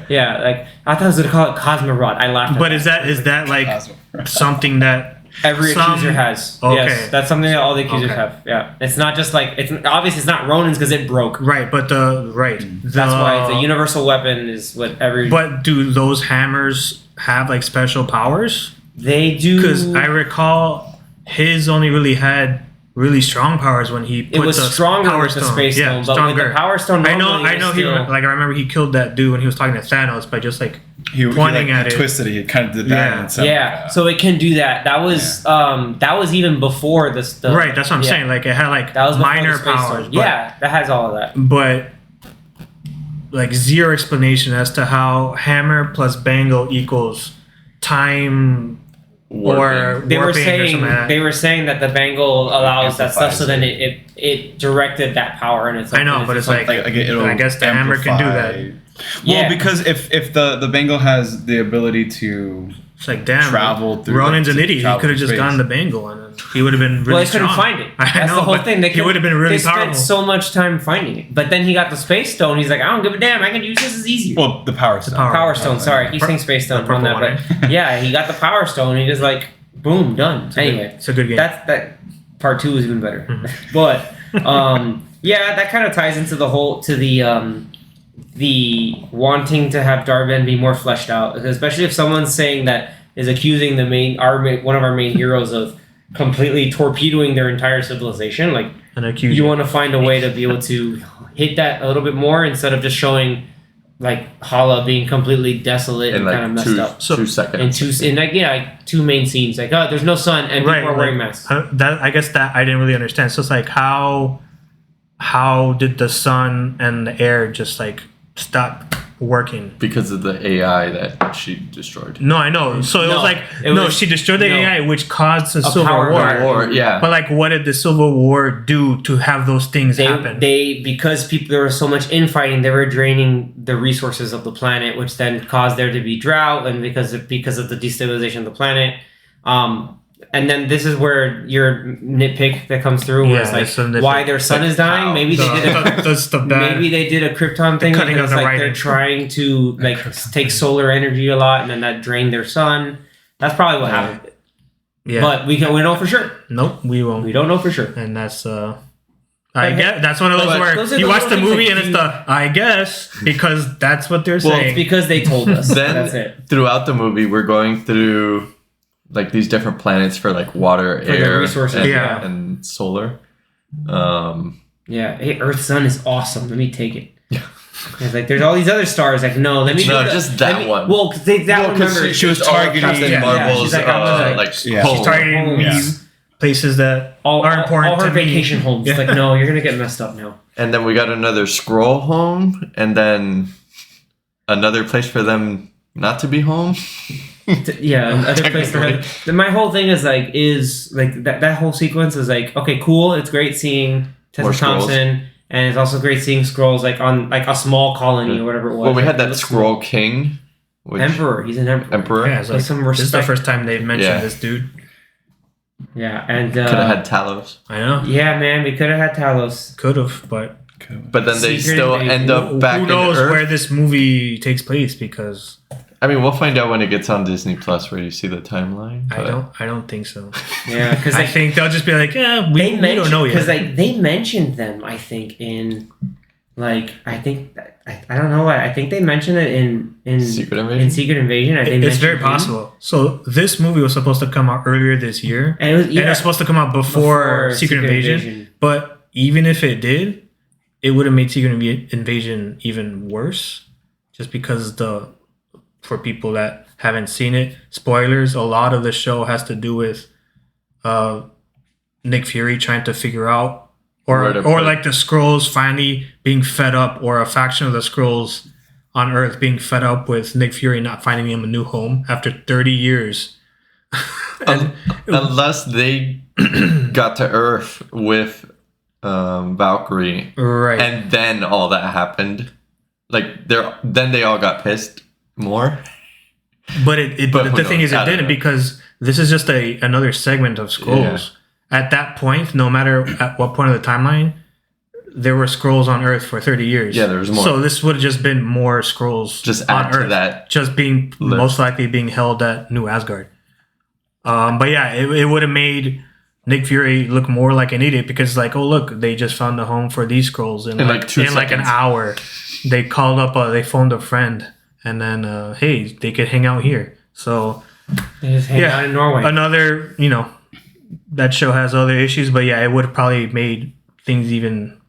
Yeah, like I thought I was gonna call it Cosmo Rod. I laughed. But is that like something that every accuser has? Okay. Yes, that's something that all the accusers have. Yeah, it's not just like it's obviously it's not Ronan's because it broke. Right, but that's why it's a universal weapon is what every. But do those hammers have like special powers? They do, because I recall his only really had really strong powers when he put the stronger power with the stone. space stone, but with the power stone, I know. I remember he killed that dude when he was talking to Thanos by just like pointing at it. Twisted it. He kind of did that. Yeah. So it can do that. That was even before this. Right. That's what I'm saying. Like it had like that was minor powers. Yeah, that has all of that. But like zero explanation as to how hammer plus bangle equals time. Or they were saying that the bangle allows that stuff, so then it directed that power, and it's like, I know, but it's like I guess the hammer can do that. Well, because if the bangle has the ability to, it's like damn, travel through. Ronan's an idiot. He could have just gotten the bangle, and he would have been really strong. Well, they couldn't find it. That's the whole thing. He would have been really powerful. They spent so much time finding it, but then he got the space stone. He's like, I don't give a damn. I can use this as easier. Well, the power stone. Power stone. Sorry, he's saying space stone on that, but yeah, he got the power stone. He just like boom, done. Anyway, it's a good game. That part 2 is even better, but yeah, that kind of ties into the wanting to have Dar-Benn be more fleshed out, especially if someone's saying that is accusing one of our main heroes of completely torpedoing their entire civilization. Like, you want to find a way to be able to hit that a little bit more instead of just showing like Hala being completely desolate and kind of messed up. 2 seconds. In 2 main scenes, like there's no sun and people are wearing masks. I guess that I didn't really understand. So it's like how did the sun and the air just like stop working? Because of the AI that she destroyed. No, I know. So it was like she destroyed the AI, which caused a civil war. Yeah. But like, what did the Civil War do to have those things happen? Because there was so much infighting, they were draining the resources of the planet, which then caused there to be drought, and because of the destabilization of the planet. And then this is where your nitpick that comes through, where it's like why their sun is dying. Maybe they did a Krypton thing because like they're trying to like take solar energy a lot, and then that drained their sun. That's probably what happened. Yeah, but we know for sure. Nope, we won't. We don't know for sure, and that's I guess that's one of those where you watch the movie and it's I guess because that's what they're saying. It's because they told us. Then that's it. Throughout the movie, we're going through like these different planets for like water, For the air, resources, and solar. Yeah, hey, Earth Sun is awesome. Let me take it. It's like there's all these other stars. Like no, let me just that one. Well, because remember she was targeting Captain Marvel's she's like, I'm like She's home. targeting places that are important all her to me. vacation homes. It's like no, you're gonna get messed up now. And then we got another Skrull home, and then another place for them not to be home. Another place for her. My whole thing is like that whole sequence is like okay, cool. It's great seeing Tessa Thompson, and it's also great seeing Skrulls like on like a small colony or whatever it was. Well, we had that Skrull King, Emperor. He's an emperor. Yeah, it's like, some this is the respect. first time they've mentioned this dude. Yeah, and could have had Talos. I know. Yeah, man, we could have had Talos. Could have, but then they still end up back who knows in Earth. where this movie takes place because I mean, we'll find out when it gets on Disney Plus where you see the timeline. I don't think so. Yeah, because I think they'll just be like, yeah, we don't know yet. Because like they mentioned them, I think in like I don't know why I think they mentioned it in Secret Invasion. In Secret Invasion. It's very possible. So this movie was supposed to come out earlier this year, and it was supposed to come out before Secret Invasion. But even if it did, it would have made Secret Invasion even worse, just because for people that haven't seen it, spoilers, a lot of the show has to do with Nick Fury trying to figure out or like the Skrulls finally being fed up, or a faction of the Skrulls on Earth being fed up with Nick Fury not finding him a new home after 30 years. Unless they got to Earth with Valkyrie, right, and then all that happened. Like then they all got pissed more. But the thing is, it didn't, because this is just another segment of Skrulls. At that point, no matter at what point of the timeline, there were Skrulls on Earth for 30 years. Yeah, there was more. So this would have just been more Skrulls just on add to Earth, that just being list. Most likely being held at New Asgard. But yeah, it would have made Nick Fury look more like an idiot, because like, oh look, they just found a home for these Skrulls in like an hour. They called up, they phoned a friend, and then hey, they could hang out here. So they just hang out in Norway. Another, that show has other issues, but yeah, it would have probably made things even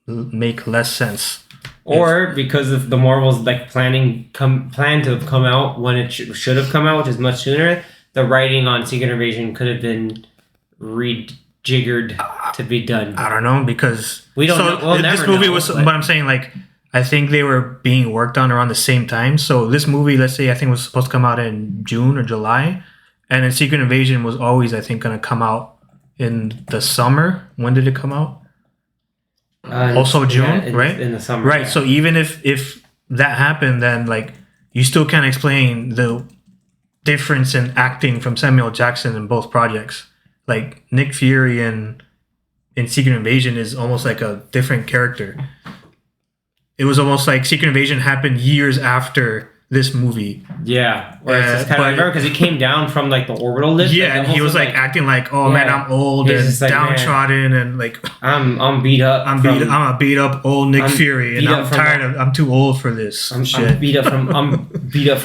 make less sense. Or because of the Marvels like plan to have come out when it should have come out, which is much sooner, the writing on Secret Invasion could have been rejiggered to be done. I don't know, because we don't know. We'll this movie was, but I'm saying, like, I think they were being worked on around the same time. So this movie, let's say, I think was supposed to come out in June or July, and then Secret Invasion was always, I think, going to come out in the summer. When did it come out? Also June, right? In the summer, right? Yeah. So even if that happened, then like you still can't explain the difference in acting from Samuel Jackson in both projects. Like Nick Fury in Secret Invasion is almost like a different character. It was almost like Secret Invasion happened years after this movie. Yeah, where it's just kind of because he came down from like the orbital lift. Yeah, and he was like acting like, oh man, I'm old and like, downtrodden, and like I'm beat up. I'm a beat up old Nick Fury, and I'm tired of. I'm too old for this shit. I'm beat up from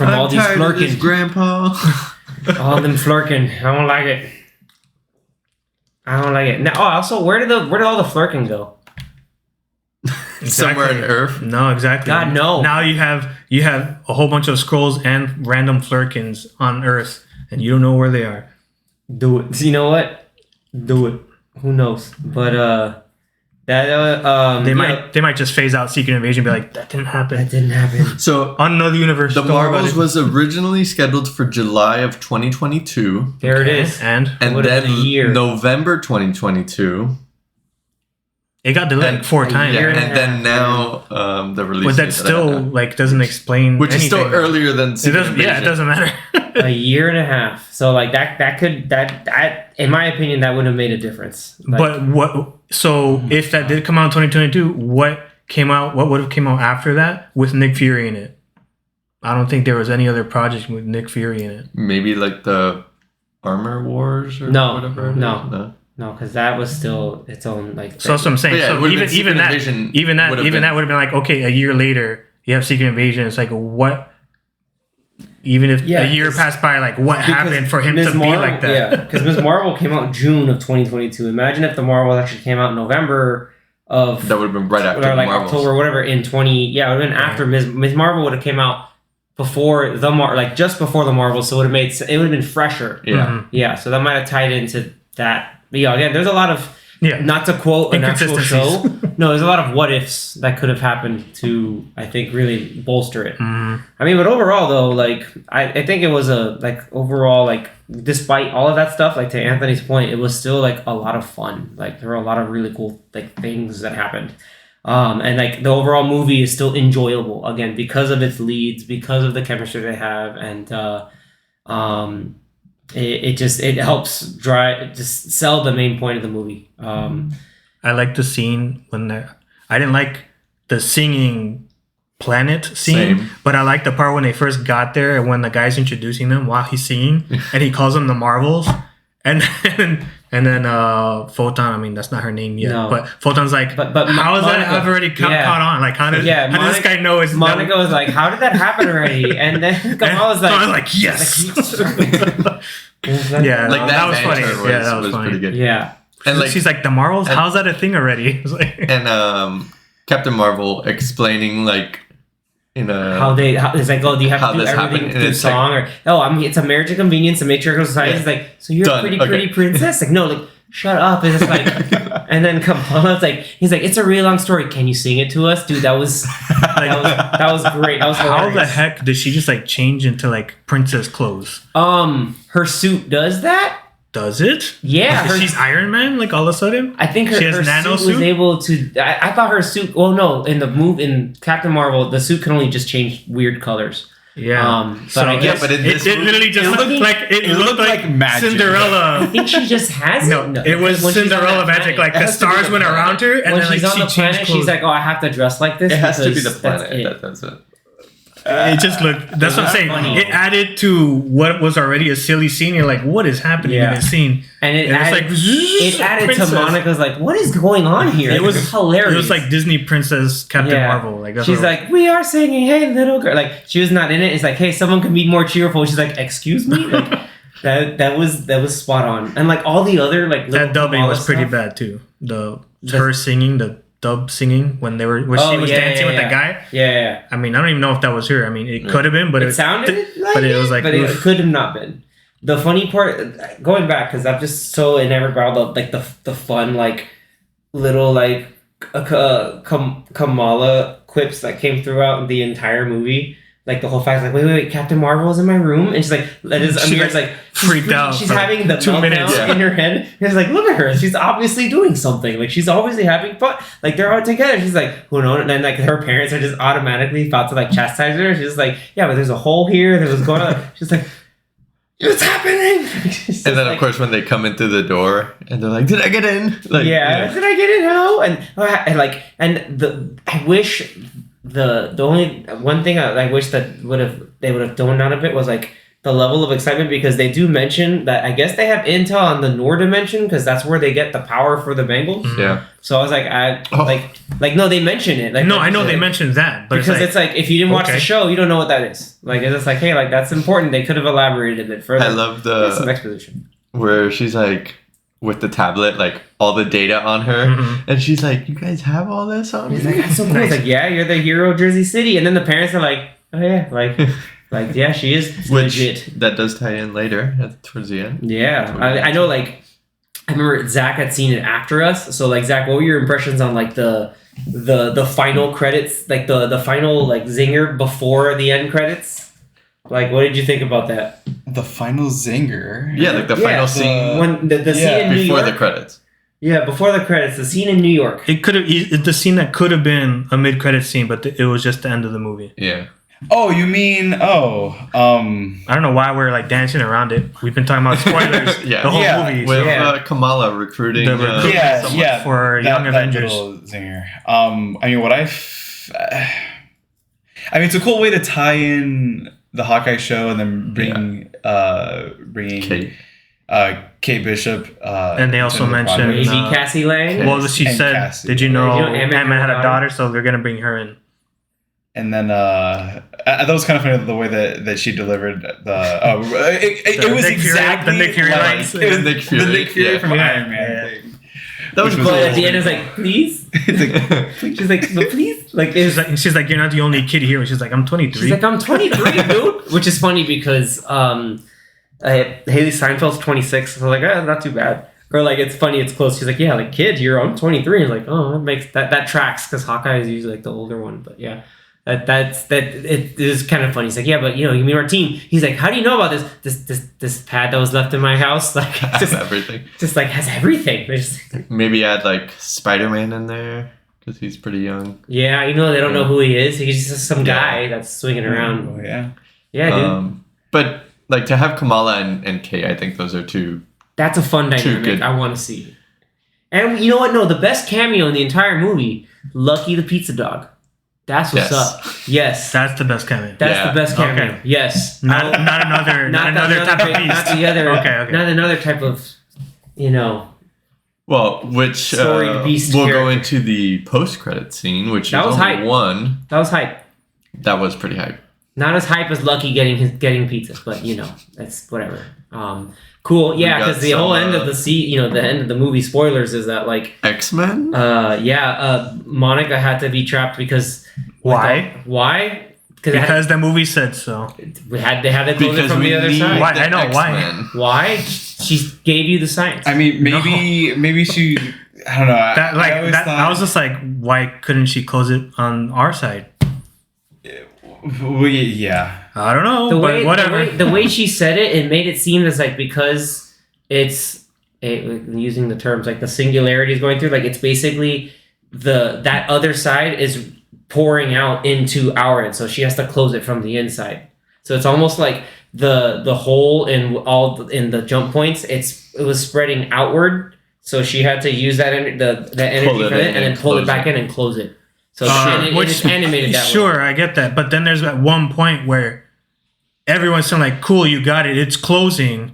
all these flirking. Grandpa. All them flirking. I don't like it. Now, also, where did all the flirking go? Somewhere on Earth. No, exactly. God, no. Now you have a whole bunch of Skrulls and random Flurkins on Earth, and you don't know where they are. Do it. You know what? Do it. Who knows? But they might just phase out Secret Invasion and be like, that didn't happen. So on another universe, the Marvels was originally scheduled for July of 2022. There it is. And then November 2022. It got delayed 4 times. Yeah, and then now the release. But that still like doesn't explain which anything. is still earlier than Secret Invasion. Yeah, it doesn't matter. A year and a half. So like that in my opinion that would have made a difference. Like, but what? So if that did come out in 2022, what would have came out after that with Nick Fury in it? I don't think there was any other project with Nick Fury in it. Maybe like the Armor Wars or whatever. No, because that was still its own like. So that's what I'm saying. Yeah, so even that would have been like, okay, a year later you have Secret Invasion. It's like, what even if Yeah, a year passed by, like what happened for him to be like that? Yeah, because Ms. Marvel came out June of 2022. Imagine if the Marvel actually came out in November of That would have been right after or like Marvels. October, whatever. In 20, yeah, it would have been after Ms. Marvel would have came out before like just before the Marvel, so it would have been fresher. Yeah, yeah. So that might have tied into that. But yeah, again, there's a lot of not to quote an actual show. No, there's a lot of what ifs that could have happened to, I think, really bolster it. I mean, but overall though, like I think it was overall, like despite all of that stuff, like to Anthony's point, it was still like a lot of fun. Like there were a lot of really cool like things that happened. And like the overall movie is still enjoyable again because of its leads, because of the chemistry they have, and it helps just sell the main point of the movie. I like the scene I didn't like the singing planet scene, Same. but I like the part when they first got there and when the guy's introducing them while he's singing and he calls them the Marvels, and then Photon, I mean that's not her name yet, but Photon's like, but how is that I've already caught on? Like how does this guy know it's Monica was like, how did that happen already? And then Kamal was like, yes. yeah, like that was funny. That was funny. Pretty good. Yeah. And like she's like, the Marvels, how's that a thing already? And Captain Marvel explaining like it's like, oh, do you have to do everything through song, like, or it's a marriage of convenience to make sure it goes society. It's like, so you're a pretty princess? Like, no, like shut up. And it's like, and then Kamala's like, he's like, it's a really long story. Can you sing it to us, dude? That was that was great. That was how hilarious. the heck did she just like change into like princess clothes? Her suit does that. Does it? Yeah, she's Iron Man. Like all of a sudden, I think her suit was able to. I thought her suit. Well, no, in Captain Marvel, the suit can only just change weird colors. Yeah, but I guess it literally just looked like magic. Cinderella. I think she just has it. No, it was Cinderella magic. Like the stars went around her, and when then she's on the planet, she's like, "Oh, I have to dress like this." It has to be the planet that does it. It just looked. That's what I'm saying. Funny. It added to what was already a silly scene. You're like, what is happening in this scene? And it added to Monica's like, what is going on here? It was hilarious. It was like Disney Princess Captain Marvel. Like she's like, we are singing, hey little girl. Like she was not in it. It's like, hey, someone can be more cheerful. She's like, excuse me. Like that was spot on. And like all the other like that dubbing was pretty bad too. Her singing the dub singing when she was dancing with that guy. Yeah. I mean, I don't even know if that was her. I mean, it could have been, but it sounded like but it was like, but it could have not been. The funny part, going back, because I'm just so enamored by all the like the fun like little like Kamala quips that came throughout the entire movie. Like the whole fact, like, wait, Captain Marvel is in my room, and she's like, Amir's like freaked out. She's having the 2 minutes meltdown in her head. And it's like, look at her, she's obviously doing something. Like she's obviously having fun. Like they're all together. She's like, who knows? And then like her parents are just automatically about to like chastise her. She's like, yeah, but there's a hole here. There was going on. She's like, what's happening? And then of course when they come into the door and they're like, did I get in? Like, did I get in? How? I wish. The only one thing I wish that they would have done out of it was like the level of excitement, because they do mention that I guess they have intel on the Noor dimension because that's where they get the power for the bangles. Yeah. So I was like, no, they mention it. Like, no, I know they mentioned that, but because it's like if you didn't watch the show, you don't know what that is. Like it's just like, hey, like that's important. They could have elaborated a bit further. I love some exposition where she's like, with the tablet, like all the data on her, and she's like, "You guys have all this on?" He's like, "That's so cool." Nice. It's like, "Yeah, you're the hero of Jersey City," and then the parents are like, "Oh yeah, like yeah, she is legit." That does tie in later towards the end. Yeah, I know. Like, I remember Zach had seen it after us, so like, Zach, what were your impressions on like the final credits, like the final like zinger before the end credits? Like, what did you think about that? The final zinger. Yeah, like the final scene. When the scene in New York. Before the credits. Yeah, before the credits, the scene in New York. It could have the scene that could have been a mid-credit scene, but it was just the end of the movie. Yeah. Oh, you mean I don't know why we're like dancing around it. We've been talking about spoilers the whole movie. With Kamala recruiting for Young Avengers. That little zinger. I mean, I mean, it's a cool way to tie in the Hawkeye show and then bringing Kate Bishop. And they also mentioned maybe Cassie Lang. Well, she said, Cassie. Did you know Ant-Man had a daughter, so they're gonna bring her in. And then that was kind of funny the way that she delivered it was Nick exactly Fury, the Nick Fury like lines. It was Nick Fury. the Nick Fury from Yeah. Iron Man Yeah. thing. That was Which was cool. But at the end, it's like, please. It's like, She's like, but please. Like, She's like, you're not the only kid here. And she's like, I'm 23. she's like, I'm 23, dude. Which is funny because Haley Steinfeld's 26. So like, not too bad. Or like, it's funny, it's close. She's like, yeah, like kid, I'm 23. And like, oh, that makes that tracks because Hawkeye is usually like the older one. But yeah. It is kind of funny. He's like, yeah, but you mean our team. He's like, how do you know about this pad that was left in my house? Like, just everything. just like has everything. Maybe add like Spider-Man in there because he's pretty young. Yeah, they don't know who he is. He's just some guy that's swinging around. oh yeah. Yeah, dude. But like to have Kamala and Kay, I think those are two. That's a fun dynamic. good. I want to see. And you know what? No, the best cameo in the entire movie, Lucky the Pizza Dog. That's what's up. Yes. That's the best cameo. That's the best cameo. Okay. Yes. Not another type of beast. Not the other. Okay. Not another type of, Well, which Storied beast we'll go character. into the post-credit scene, which That is was only hype. one. That was hype. That was pretty hype. Not as hype as Lucky getting pizza, but that's whatever. Cool. Yeah, got because the whole some, end of the end of the movie, spoilers, is that like X-Men? Monica had to be trapped because Why? Why? Because the movie said so. they had to close it from the other side. Why? I know, why? X-Men. Why? She gave you the science. I mean, maybe she. I don't know. I was just like, why couldn't she close it on our side? Well, yeah. I don't know, the whatever. way the way she said it made it seem as like because it's using the terms like the singularity is going through, like it's basically that other side is pouring out into our end, so she has to close it from the inside. So it's almost like the hole in the jump points. It was spreading outward, so she had to use that energy from it and then pull it back in and close it. So it's animated that way. Sure, I get that. But then there's at one point where everyone's saying like, cool, you got it, it's closing.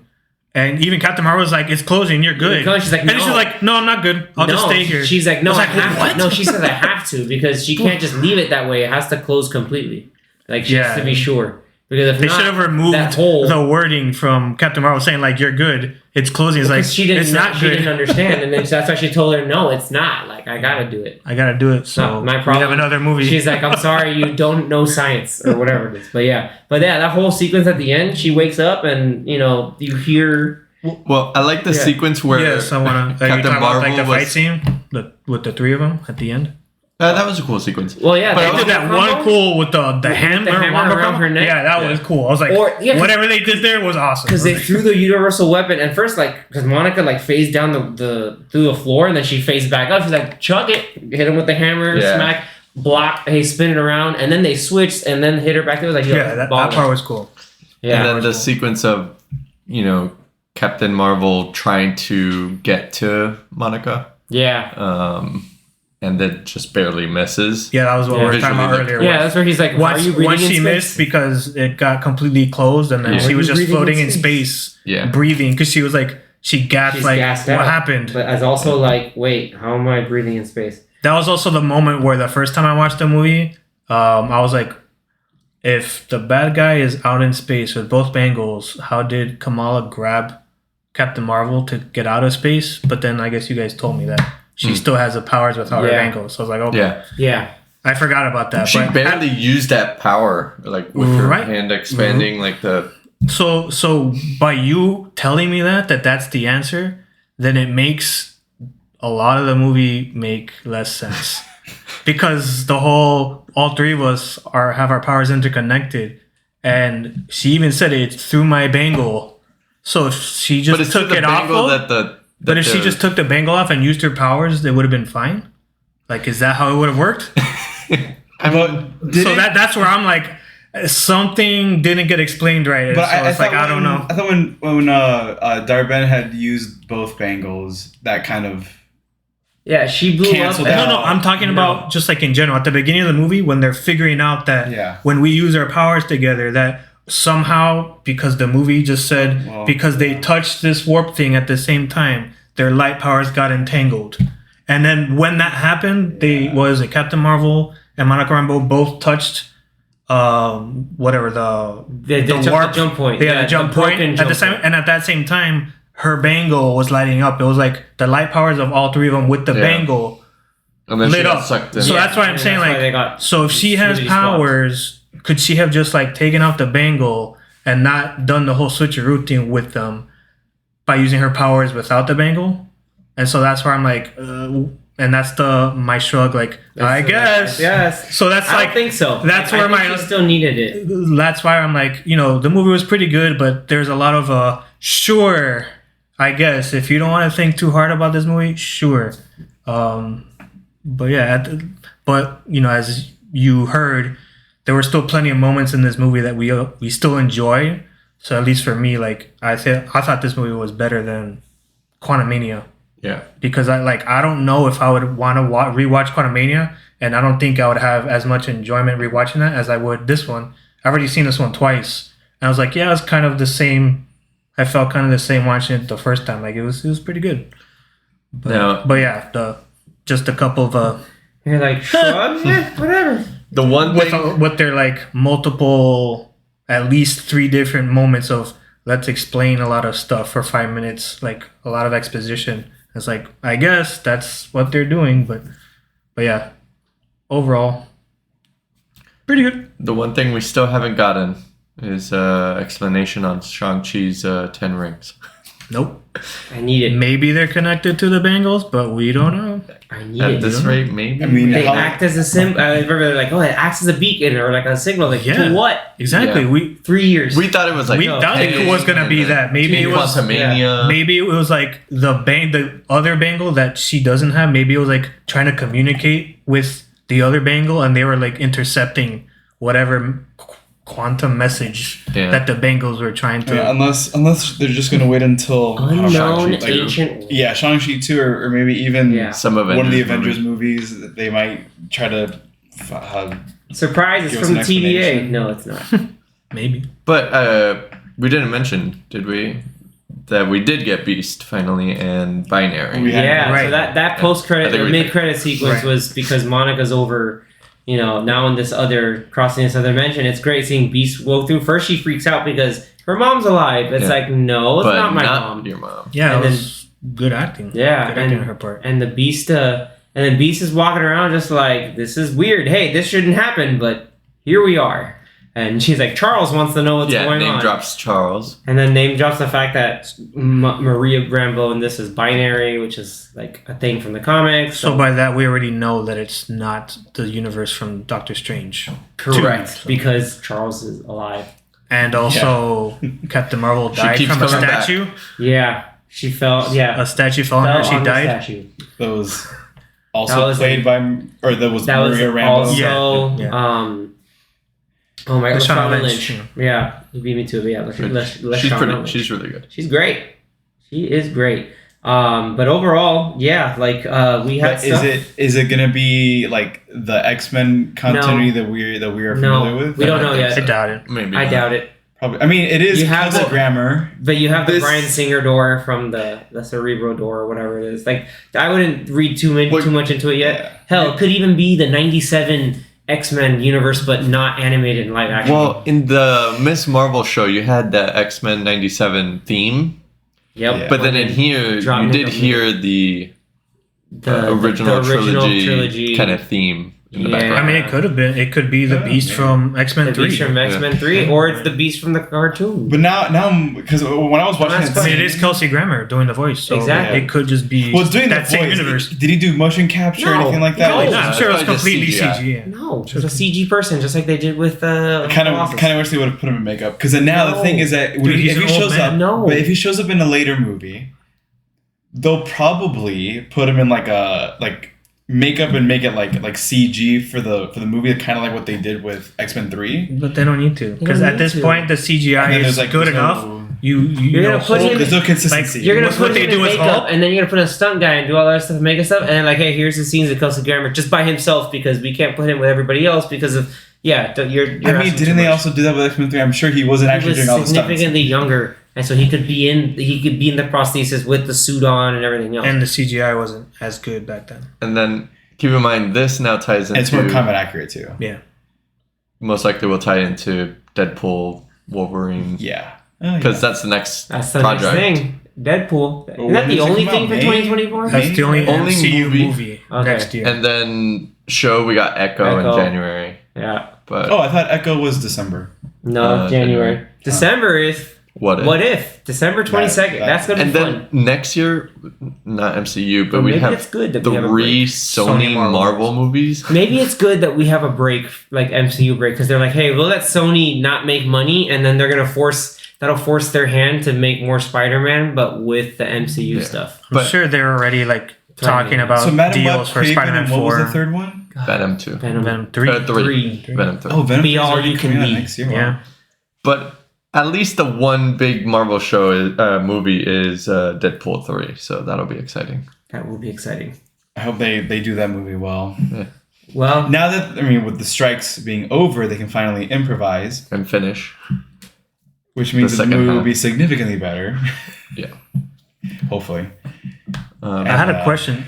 And even Captain Marvel's like, it's closing, you're good. She's like, and she's like, no, I'm not good. I'll just stay here. She's like, no, I have to. No, she says I What? have to because she can't just leave it that way. It has to close completely. Like she has to be sure. Because if they not, should have removed that whole, the wording from Captain Marvel saying like, you're good, it's closing. It's like, she didn't, it's not she good. didn't understand, and then that's why she told her, no, it's not. Like I gotta do it. I gotta do it. So Not my problem. we have another movie. She's like, I'm sorry, you don't know science or whatever it is. But yeah, that whole sequence at the end, she wakes up and you hear. Well, I like the sequence where yes, I wanna. Are you talking about like the fight scene with the three of them at the end? that was a cool sequence. Well, yeah, They did that one cool with the hammer around her neck. Yeah, that was cool. I was like, whatever they did there was awesome. Because they threw the universal weapon, and first, because Monica phased down through the floor, and then she phased back up. She's like, chuck it, hit him with the hammer, smack, block, hey, spin it around, and then they switched, and then hit her back. It was like, that part was cool. Yeah, and then the sequence of Captain Marvel trying to get to Monica. Yeah. And then just barely misses. Yeah, that was what we were talking about earlier. Yeah, that's where he's like, once she space? missed because it got completely closed, and then she was just floating in space, breathing, because she was like, she gasped, like, what happened? But as also like, wait, how am I breathing in space? That was also the moment where the first time I watched the movie, I was like, if the bad guy is out in space with both bangles, how did Kamala grab Captain Marvel to get out of space? But then I guess you guys told me that she still has the powers without her bangles. So I was like, okay. Yeah. I forgot about that. She barely used that power, like with her hand expanding, like the. So by you telling me that's the answer, then it makes a lot of the movie make less sense. Because all three of us have our powers interconnected, and she even said it's through my bangle. So if she just took it off, but if she just took the bangle off and used her powers, they would have been fine. Like, is that how it would have worked? That's where I'm like, something didn't get explained right. But so I don't know. I thought when Darben had used both bangles, that kind of. Yeah, she blew up. No, I'm talking about just like in general. At the beginning of the movie, when they're figuring out that when we use our powers together, that somehow, because the movie just said, because they touched this warp thing at the same time, their light powers got entangled. And then when that happened, Captain Marvel and Monica Rambeau both touched whatever the warp jump point. Yeah, the jump point at the same, and at that same time, her bangle was lighting up. It was like the light powers of all three of them with the bangle and then lit she got up. sucked in. So that's why I'm saying, like, so if she has powers, could she have just like taken off the bangle and not done the whole switcheroo thing with them by using her powers without the bangle? And so that's where I'm like, and that's my shrug. Like, I guess, yes. So that's I don't think so. That's where she still needed it. That's why I'm like, the movie was pretty good, but there's a lot of sure. I guess if you don't want to think too hard about this movie, sure. But yeah, as you heard, there were still plenty of moments in this movie that we still enjoyed. So at least for me, like I thought this movie was better than Quantumania. Yeah. Because I don't know if I would want to rewatch Quantumania, and I don't think I would have as much enjoyment rewatching that as I would this one. I've already seen this one twice, and I was like, yeah, it's kind of the same. I felt kind of the same watching it the first time. Like it was pretty good. But yeah, just a couple of you're like shrug, yeah, whatever. The one thing with their like multiple, at least 3 different moments of let's explain a lot of stuff for 5 minutes, like a lot of exposition. It's like I guess that's what they're doing, but yeah, overall, pretty good. The one thing we still haven't gotten is explanation on Shang-Chi's 10 rings. Nope. I need it. Maybe they're connected to the Bengals, but we don't know. I need At it. this rate, maybe. I mean, they act as a symbol. I remember they're like, it acts as a beacon or like a signal. Like, to what? Exactly. Yeah. 3 years. We thought it was like We thought it was gonna be that. Maybe it was. Quantumania. Maybe it was like the other Bengal that she doesn't have. Maybe it was like trying to communicate with the other Bengal, and they were like intercepting whatever quantum message that the Bengals were trying to. Yeah, unless they're just gonna wait until unknown ancient. Yeah, Shang-Chi 2 or maybe even some one of the Avengers movies. They might try to surprise. It's from the TVA. No, it's not. Maybe. But we didn't mention, did we, that we did get Beast finally and Binary. So that post credit or mid credit sequence was because Monica's over. Now in this crossing this other dimension, it's great seeing Beast go through. First, she freaks out because her mom's alive. It's like, no, it's not my mom. Your mom. Yeah, and it was good acting. Yeah, good acting on her part. And the Beast, and then Beast is walking around just like, this is weird. Hey, this shouldn't happen, but here we are. And she's like, Charles wants to know what's going on. Yeah, name drops Charles. And then name drops the fact that Maria Rambeau in this is binary, which is like a thing from the comics. So by that, we already know that it's not the universe from Doctor Strange. Correct, because Charles is alive. And also, Captain Marvel died from a statue. Back. Yeah, she fell. Yeah, a statue fell on her. She died. That was also played by, or that was Maria Rambeau. Also, oh my God, Lashana Lynch. Yeah, you beat me to it. Yeah, she's really good. She's great. She is great. But overall, yeah, like we had. Is it gonna be like the X-Men continuity that we are familiar with? We don't know yet. I doubt it. Maybe I doubt it. Probably. I mean, it is Kelsey Grammer, but you have the Bryan Singer door from the Cerebro door or whatever it is. Like, I wouldn't read too much into it yet. Yeah. Hell, it could even be the '97 X-Men universe, but not animated in live action. Well, in the Miss Marvel show, you had the X-Men '97 theme. Yep. Yeah. But then in here, you did hear the original trilogy kind of theme in the background. I mean, it could have been. It could be the Beast from X-Men 3. Beast from X-Men 3, or it's the Beast from the cartoon. But now, because when I was watching it is Kelsey Grammer doing the voice, so it could just be that same universe. Did he do motion capture or anything like that? No, I'm sure it was completely CG. No, it was a CG person, just like they did with kind of wish they would have put him in makeup. Because now the thing is that if he shows up, but if he shows up in a later movie, they'll probably put him in like makeup and make it like CG for the movie, kind of like what they did with X-Men 3. But they don't need to, because at this point the CGI is good enough. You're gonna put him, there's no consistency. You're gonna put him in makeup, and then you're gonna put a stunt guy and do all that stuff, and make stuff, and then like, hey, here's the scenes of Kelsey Grammer just by himself because we can't put him with everybody else because of you're I mean, didn't they also do that with X-Men 3? I'm sure he wasn't actually doing all the stunts. Significantly younger. And so he could be in the prosthesis with the suit on and everything else. And the CGI wasn't as good back then. And then keep in mind this now ties into. And it's more combat accurate too. Yeah. Most likely will tie into Deadpool, Wolverine. Yeah. Because that's the next That's the project. next thing. Deadpool. Is When that the does it only come thing out? for May? 2024? That's the only Only MCU movie. movie Okay. next year. And then show we got Echo in January. Yeah. But Oh, I thought Echo was December. No, January. December is what if? December 22nd. That's gonna be And fun. then next year, not MCU, but Well, we maybe have it's good that we have a three break. Sony Marvel movies. Maybe it's good that we have a break, like MCU break, because they're like, hey, we'll let Sony not make money, and then they're gonna that'll force their hand to make more Spider-Man, but with the MCU stuff. I'm sure they're already like talking about So Madam Web, deals for Craven, Spider-Man and what 4. was the third one? Venom 2. Venom 3. 3. Venom 3. Oh, Venom Be 3 is all already you can coming out be. next year. Wow. Yeah. But at least the one big Marvel show movie is Deadpool 3, so that'll be exciting. That will be exciting. I hope they do that movie well. Well, Now that, with the strikes being over, they can finally improvise, And finish. which means The the second movie will half. be significantly better. Yeah. Hopefully. I had a question.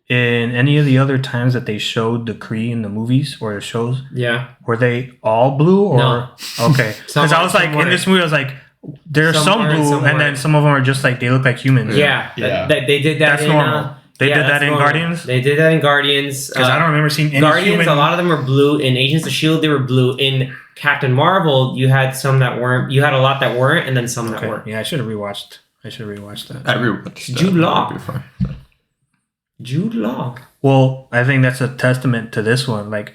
In any of the other times that they showed the Kree in the movies or the shows, yeah. were they all blue or No. okay? Some Because I are, was like, some in weren't. this movie, I was like, there's Some some are and blue, some and then weren't. some of them are just like they look like humans. Yeah. Yeah. They did that That's in normal. They did that that's in normal. Guardians? They did that in Guardians. Because I don't remember seeing any Guardians, human. a lot of them were blue. In Agents of S.H.I.E.L.D., they were blue. In Captain Marvel, you had some that weren't. You had a lot that weren't, and then some that Okay. were. Yeah, I should have rewatched that. I rewatched Jude Law. before. Jude Law. Well, I think that's a testament to this one. Like,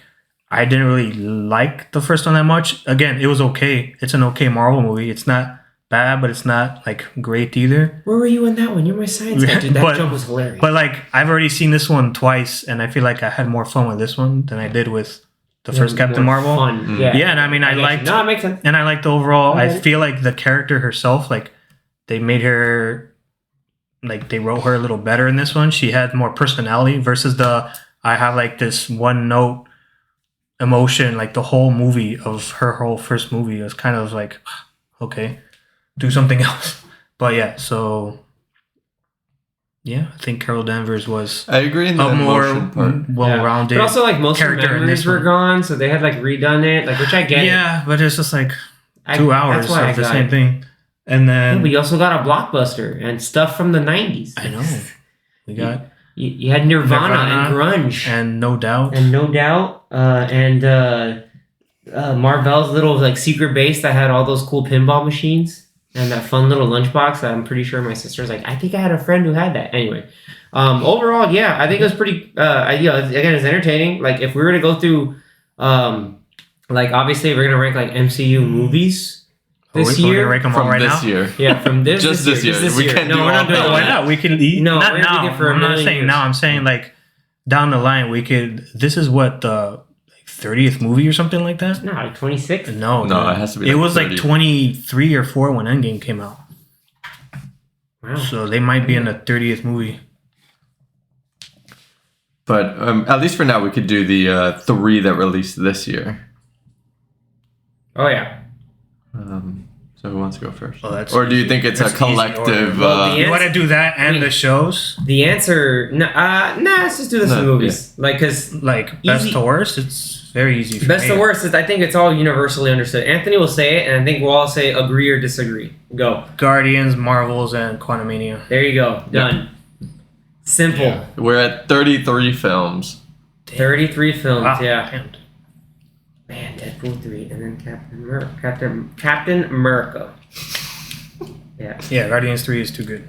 I didn't really like the first one that much. Again, it was okay. It's an okay Marvel movie. It's not bad, but it's not like great either. Where were you in that one? You're my science guy. Dude, that But- joke was hilarious. But like, I've already seen this one twice, and I feel like I had more fun with this one than I did with the first Captain More Marvel. Fun. Yeah. Yeah, and I mean, I get you. liked, No, it makes sense. and I liked the overall. I Alright. feel like the character herself, like they made her, like they wrote her a little better in this one. She had more personality versus I have like this one note emotion, like the whole movie of her whole first movie was kind of like, okay, do something else. But yeah, so yeah, I think Carol Danvers was I agree in the a more emotion part. well-rounded. But also, like, most of the character in memories this were one. gone, so they had, like, redone it. Like, which I get. Yeah, but it's just like I- 2 that's hours why I of the got same it. thing. And Yeah, then but you also got a blockbuster and stuff from the 90s. I know we got You had Nirvana and grunge. and No Doubt. And No Doubt, and Marvel's little like secret base that had all those cool pinball machines and that fun little lunchbox that I'm pretty sure my sister's like, I think I had a friend who had that. Anyway, overall, yeah, I think it was pretty. Again, it's entertaining. Like if we were to go through, like obviously we're gonna rank like MCU movies this We're gonna year. rank them all From right this now. year. Yeah, from this Just this year. Just We can't no, do we're not all doing that. all Why that. not? We could eat. No, not we're gonna be now. there for a I'm not million saying years. now. I'm saying like down the line we could. This is what the 30th movie or something like that. No, like 26. No, No, dude. it has to be It like was 30. like 23 or 4 when Endgame came out. Wow. So they might be in the 30th movie. But at least for now, we could do the 3 that released this year. Oh yeah. So who wants to go first? Well, that's or do you think it's a that's easy collective? order. Well, You want to do that and Wait. the shows? The answer, let's just do this in No, movies. Like, cause Like best Easy. to worst? It's very easy for best me. to worst is I think it's all universally understood. Anthony will say it, and I think we'll all say agree or disagree. Go. Guardians, Marvels, and Quantumania. There you go. Done. Simple. Yeah. We're at 33 films. 33 films. Wow. Yeah. Damn. Man, Deadpool 3, and then Captain America. Yeah. Yeah, Guardians 3 is too good.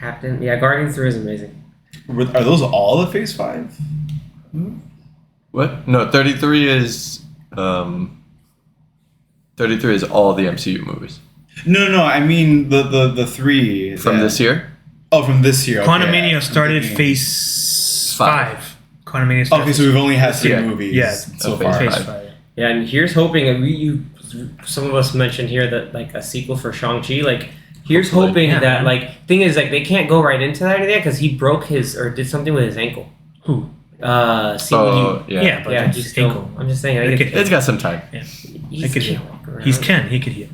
Guardians 3 is amazing. Are those all the Phase 5? What? No, 33 is 33 is all the MCU movies No. I mean the 3 from this year. Oh, from this year. Okay. Quantumania I'm started thinking- Phase Five. 5. Quantumania started Okay, so we've only had 3 Yeah. movies Yeah. so Phase far. Phase Five. 5. Yeah, and here's hoping that some of us mentioned here that like a sequel for Shang-Chi. Like, here's Hopefully. hoping Yeah. that like thing is like they can't go right into that idea because he broke his or did something with his ankle. Who? CBD. Oh, yeah. Yeah, but Yeah, it's he's still. ankle. I'm just saying. I It think could- It's got some time. he it could can't heal. walk around. He's Ken. He could heal.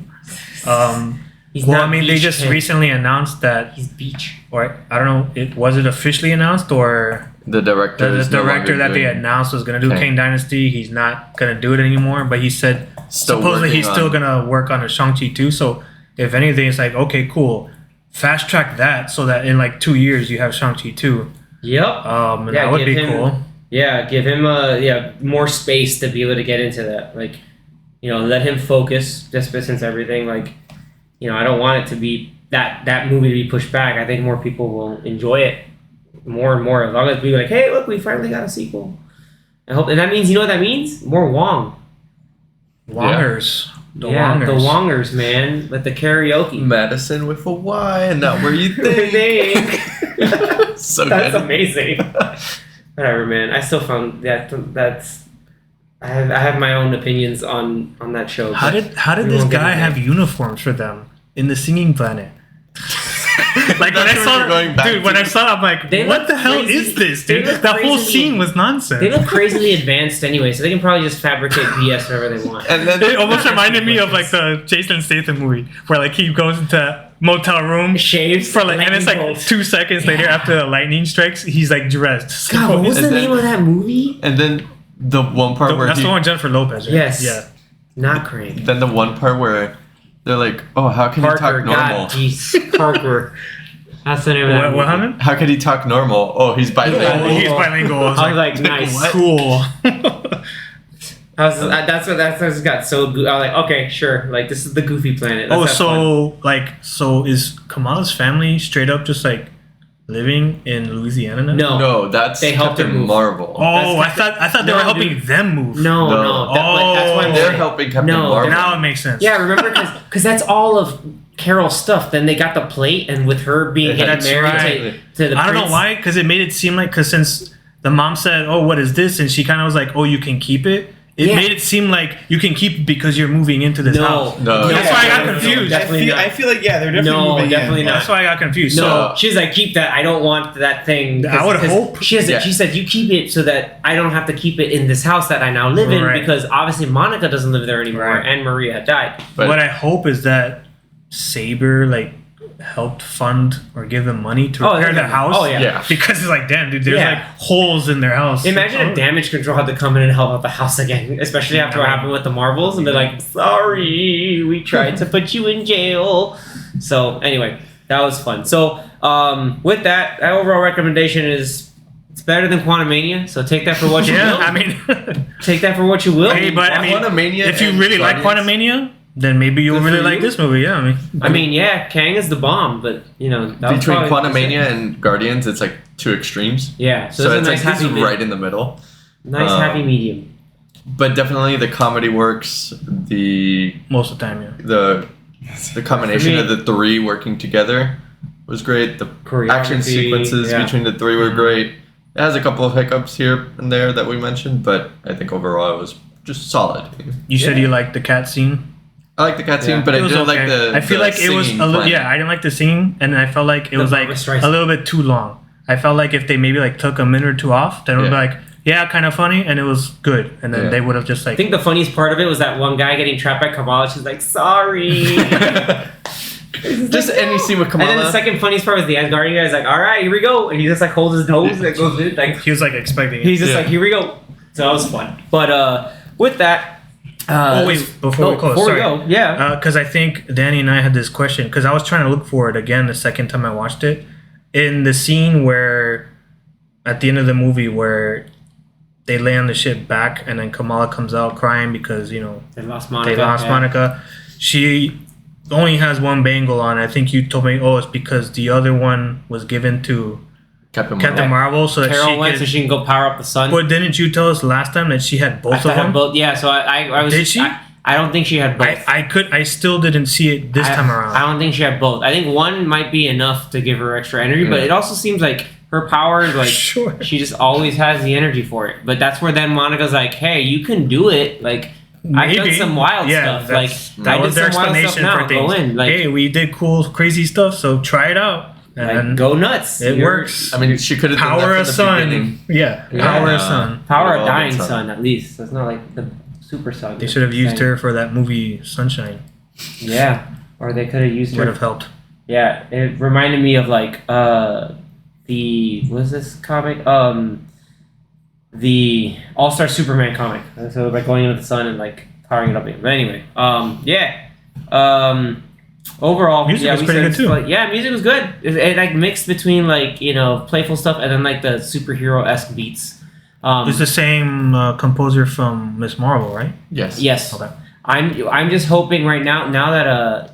He's Well, not I mean, they Beach just Ken. recently announced that, He's beach. or I don't know, was it officially announced or The director that they announced was going to do Kang Dynasty, he's not going to do it anymore. But he said supposedly he's still going to work on a Shang-Chi too. So if anything, it's like, okay, cool. Fast track that so that in like 2 years you have Shang-Chi 2. Yep. And that would be cool. Yeah, give him more space to be able to get into that. Like, let him focus just since everything. Like, I don't want it to be that movie to be pushed back. I think more people will enjoy it more and more as long as we like, hey, look, we finally got a sequel. I hope, and that means, you know what that means? More Wong. Wongers. Yeah. The Wongers, man. Like the karaoke. Madison with a Y and not where you think. So that's good. Amazing. Whatever, man. I still found that's. I have my own opinions on that show. How did this guy have uniforms for them in the Singing Planet? Like when I saw it, I'm like, what the hell is this, dude? That whole scene was nonsense. They look crazily advanced anyway, so they can probably just fabricate BS wherever they want. And then it almost reminded me of like the Jason Statham movie where like he goes into motel room, shaves for like, and it's like 2 seconds later after the lightning strikes, he's like dressed. God, what was the name of that movie? And then the one part where that's the one with Jennifer Lopez, right? Yes. Yeah. Not Craig. Then the one part where they're like, "Oh, how can he talk normal?" God, geez, Parker. That's the name of that movie. What happened? How can he talk normal? Oh, he's bilingual. He's bilingual. I was like, nice, cool. That's what got so good. I was like, okay, sure. Like this is the Goofy Planet. Let's so is Kamala's family straight up just like living in Louisiana now? No, that's they helped Captain her move. Marvel. Oh, I thought they were helping them move. No. That's why they're helping Captain Marvel. Now it makes sense. Yeah, remember because that's all of Carol's stuff. Then they got the plate, and with her being getting married to the I don't prince. know why, because it made it seem like since the mom said, "Oh, what is this?" and she kind of was like, "Oh, you can keep it." It made it seem like you can keep it because you're moving into this house. No, that's why I got confused. I feel like they're definitely moving definitely in. not. That's why I got confused. No, she's like, keep that. I don't want that thing. I would hope. She said, you keep it so that I don't have to keep it in this house that I now live in because obviously Monica doesn't live there anymore and Maria had died. But what I hope is that Saber helped fund or give them money to repair the house. Oh yeah. Because it's like, damn, dude, there's like holes in their house. Imagine if Damage Control had to come in and help out the house again, especially after what happened with the Marvels, and they're like, sorry, we tried to put you in jail. So anyway, that was fun. So with that, our overall recommendation is it's better than Quantumania, so take that for what you will. I mean, take that for what you will. Hey, but Quantumania, if you really like Quantumania, then maybe you'll really like this movie. Yeah, I mean, Kang is the bomb, but that between Quantumania and Guardians, it's like two extremes. Yeah, so it's like this is right in the middle. Nice happy medium. But definitely the comedy works. Most of the time, the combination of the three working together was great. The action sequences between the three were great. It has a couple of hiccups here and there that we mentioned, but I think overall it was just solid. You said you liked the cat scene? I like the cat scene, but I didn't like the. I feel like it was a little. Yeah, I didn't like the singing, and I felt like it was like a little bit too long. I felt like if they maybe took a minute or two off, then it would be like, kind of funny, and it was good, and then they would have just I think the funniest part of it was that one guy getting trapped by Kamala. She's like, sorry. Just any scene with Kamala. And then the second funniest part was the Asgardian guy's like, all right, here we go, and he just holds his nose and goes in, he was expecting it. He's just like, here we go. So that was fun. But with that. Before we close, we go, because I think Danny and I had this question because I was trying to look for it again the second time I watched it in the scene where at the end of the movie where they lay on the ship back and then Kamala comes out crying because they lost Monica. Monica. She only has one bangle on. I think you told me, it's because the other one was given to Captain Marvel, so that Carol went so she can go power up the sun. But didn't you tell us last time that she had both of them? Both, yeah. So I was. Did she? I don't think she had both. I still didn't see it this time around. I don't think she had both. I think one might be enough to give her extra energy, but it also seems like her power is she just always has the energy for it. But that's where then Monica's like, hey, you can do it. I've done some wild stuff. That was their explanation for things. Go in. Hey, we did cool, crazy stuff, so try it out. And go nuts. It works. I mean, she could have done power that a sun. Power a sun. Power a dying sun, at least. That's not like the super sun. They should have used her for that movie Sunshine. Yeah, or they could have used her. Would have helped. Yeah, it reminded me of the what's this comic? The All-Star Superman comic. So like going into the sun and like powering it up. But anyway, overall, music was pretty good too. Music was good. It like mixed between like playful stuff and then like the superhero-esque beats. It's the same composer from Miss Marvel, right? Yes. Okay. I'm just hoping right now that a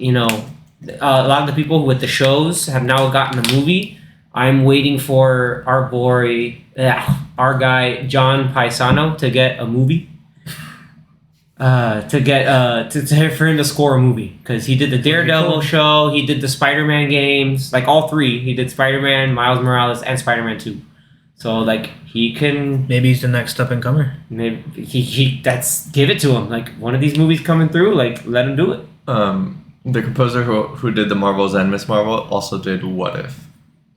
lot of the people with the shows have now gotten a movie. I'm waiting for our guy John Paisano to get a movie. For him to score a movie, because he did the Daredevil show, he did the Spider-Man games, like all three. He did Spider-Man, Miles Morales, and Spider-Man 2. So like he can, maybe he's the next up and comer. Maybe he that's give it to him. Like one of these movies coming through, like let him do it. The composer who did the Marvels and Miss Marvel also did What If.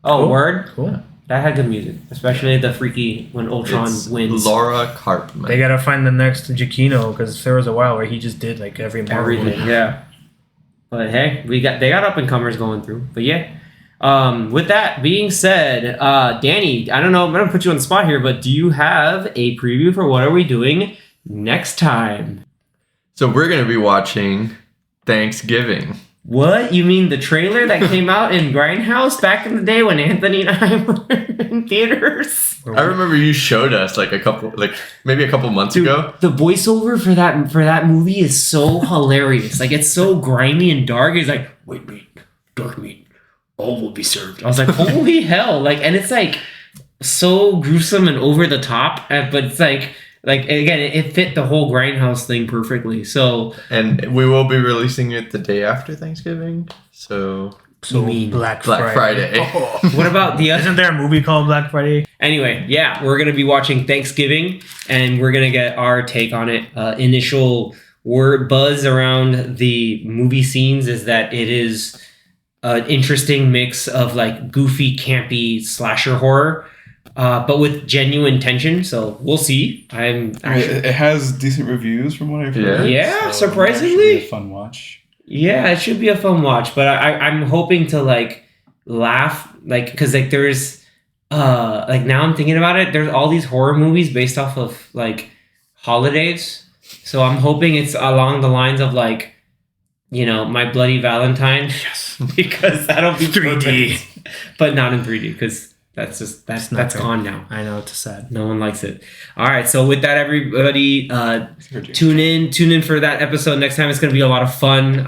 Oh, cool. Word? Cool. That had good music, especially the freaky when Ultron wins. Laura Karpman. They gotta find the next Giacchino, because there was a while where he just did like every Marvel everything. movie. Yeah. But hey, they got up and comers going through. But yeah. With that being said, Danny, I don't know, I'm gonna put you on the spot here, but do you have a preview for what are we doing next time? So we're gonna be watching Thanksgiving. What? You mean the trailer that came out in Grindhouse back in the day when Anthony and I were in theaters? I remember you showed us maybe a couple months ago. The voiceover for that movie is so hilarious. Like it's so grimy and dark. It's like, white meat, dark meat, all will be served. I was like, holy hell! Like, and it's like so gruesome and over the top, but it's like again, it fit the whole Grindhouse thing perfectly. So, and we will be releasing it the day after Thanksgiving. So Black Friday. Oh. What about Isn't there a movie called Black Friday? Anyway, yeah, we're gonna be watching Thanksgiving, and we're gonna get our take on it. Initial word buzz around the movie scenes is that it is an interesting mix of like goofy, campy slasher horror. But with genuine tension, so we'll see. It has decent reviews from what I've heard. Yeah, so surprisingly, it should be a fun watch. Yeah, it should be a fun watch. But I'm hoping to like laugh, like because like there's like now I'm thinking about it. There's all these horror movies based off of like holidays, so I'm hoping it's along the lines of like My Bloody Valentine. Yes, because that'll be 3D, but not in 3D because. That's gone now. I know, it's sad. No one likes it. All right, so with that, everybody, tune in for that episode next time. It's going to be a lot of fun,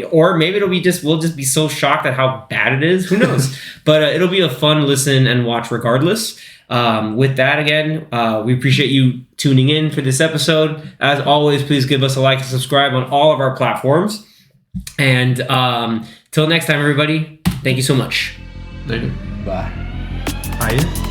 or maybe we'll just be so shocked at how bad it is. Who knows? But it'll be a fun listen and watch regardless. With that, again, we appreciate you tuning in for this episode. As always, please give us a like and subscribe on all of our platforms. And till next time, everybody, thank you so much. Later. Bye. Are you?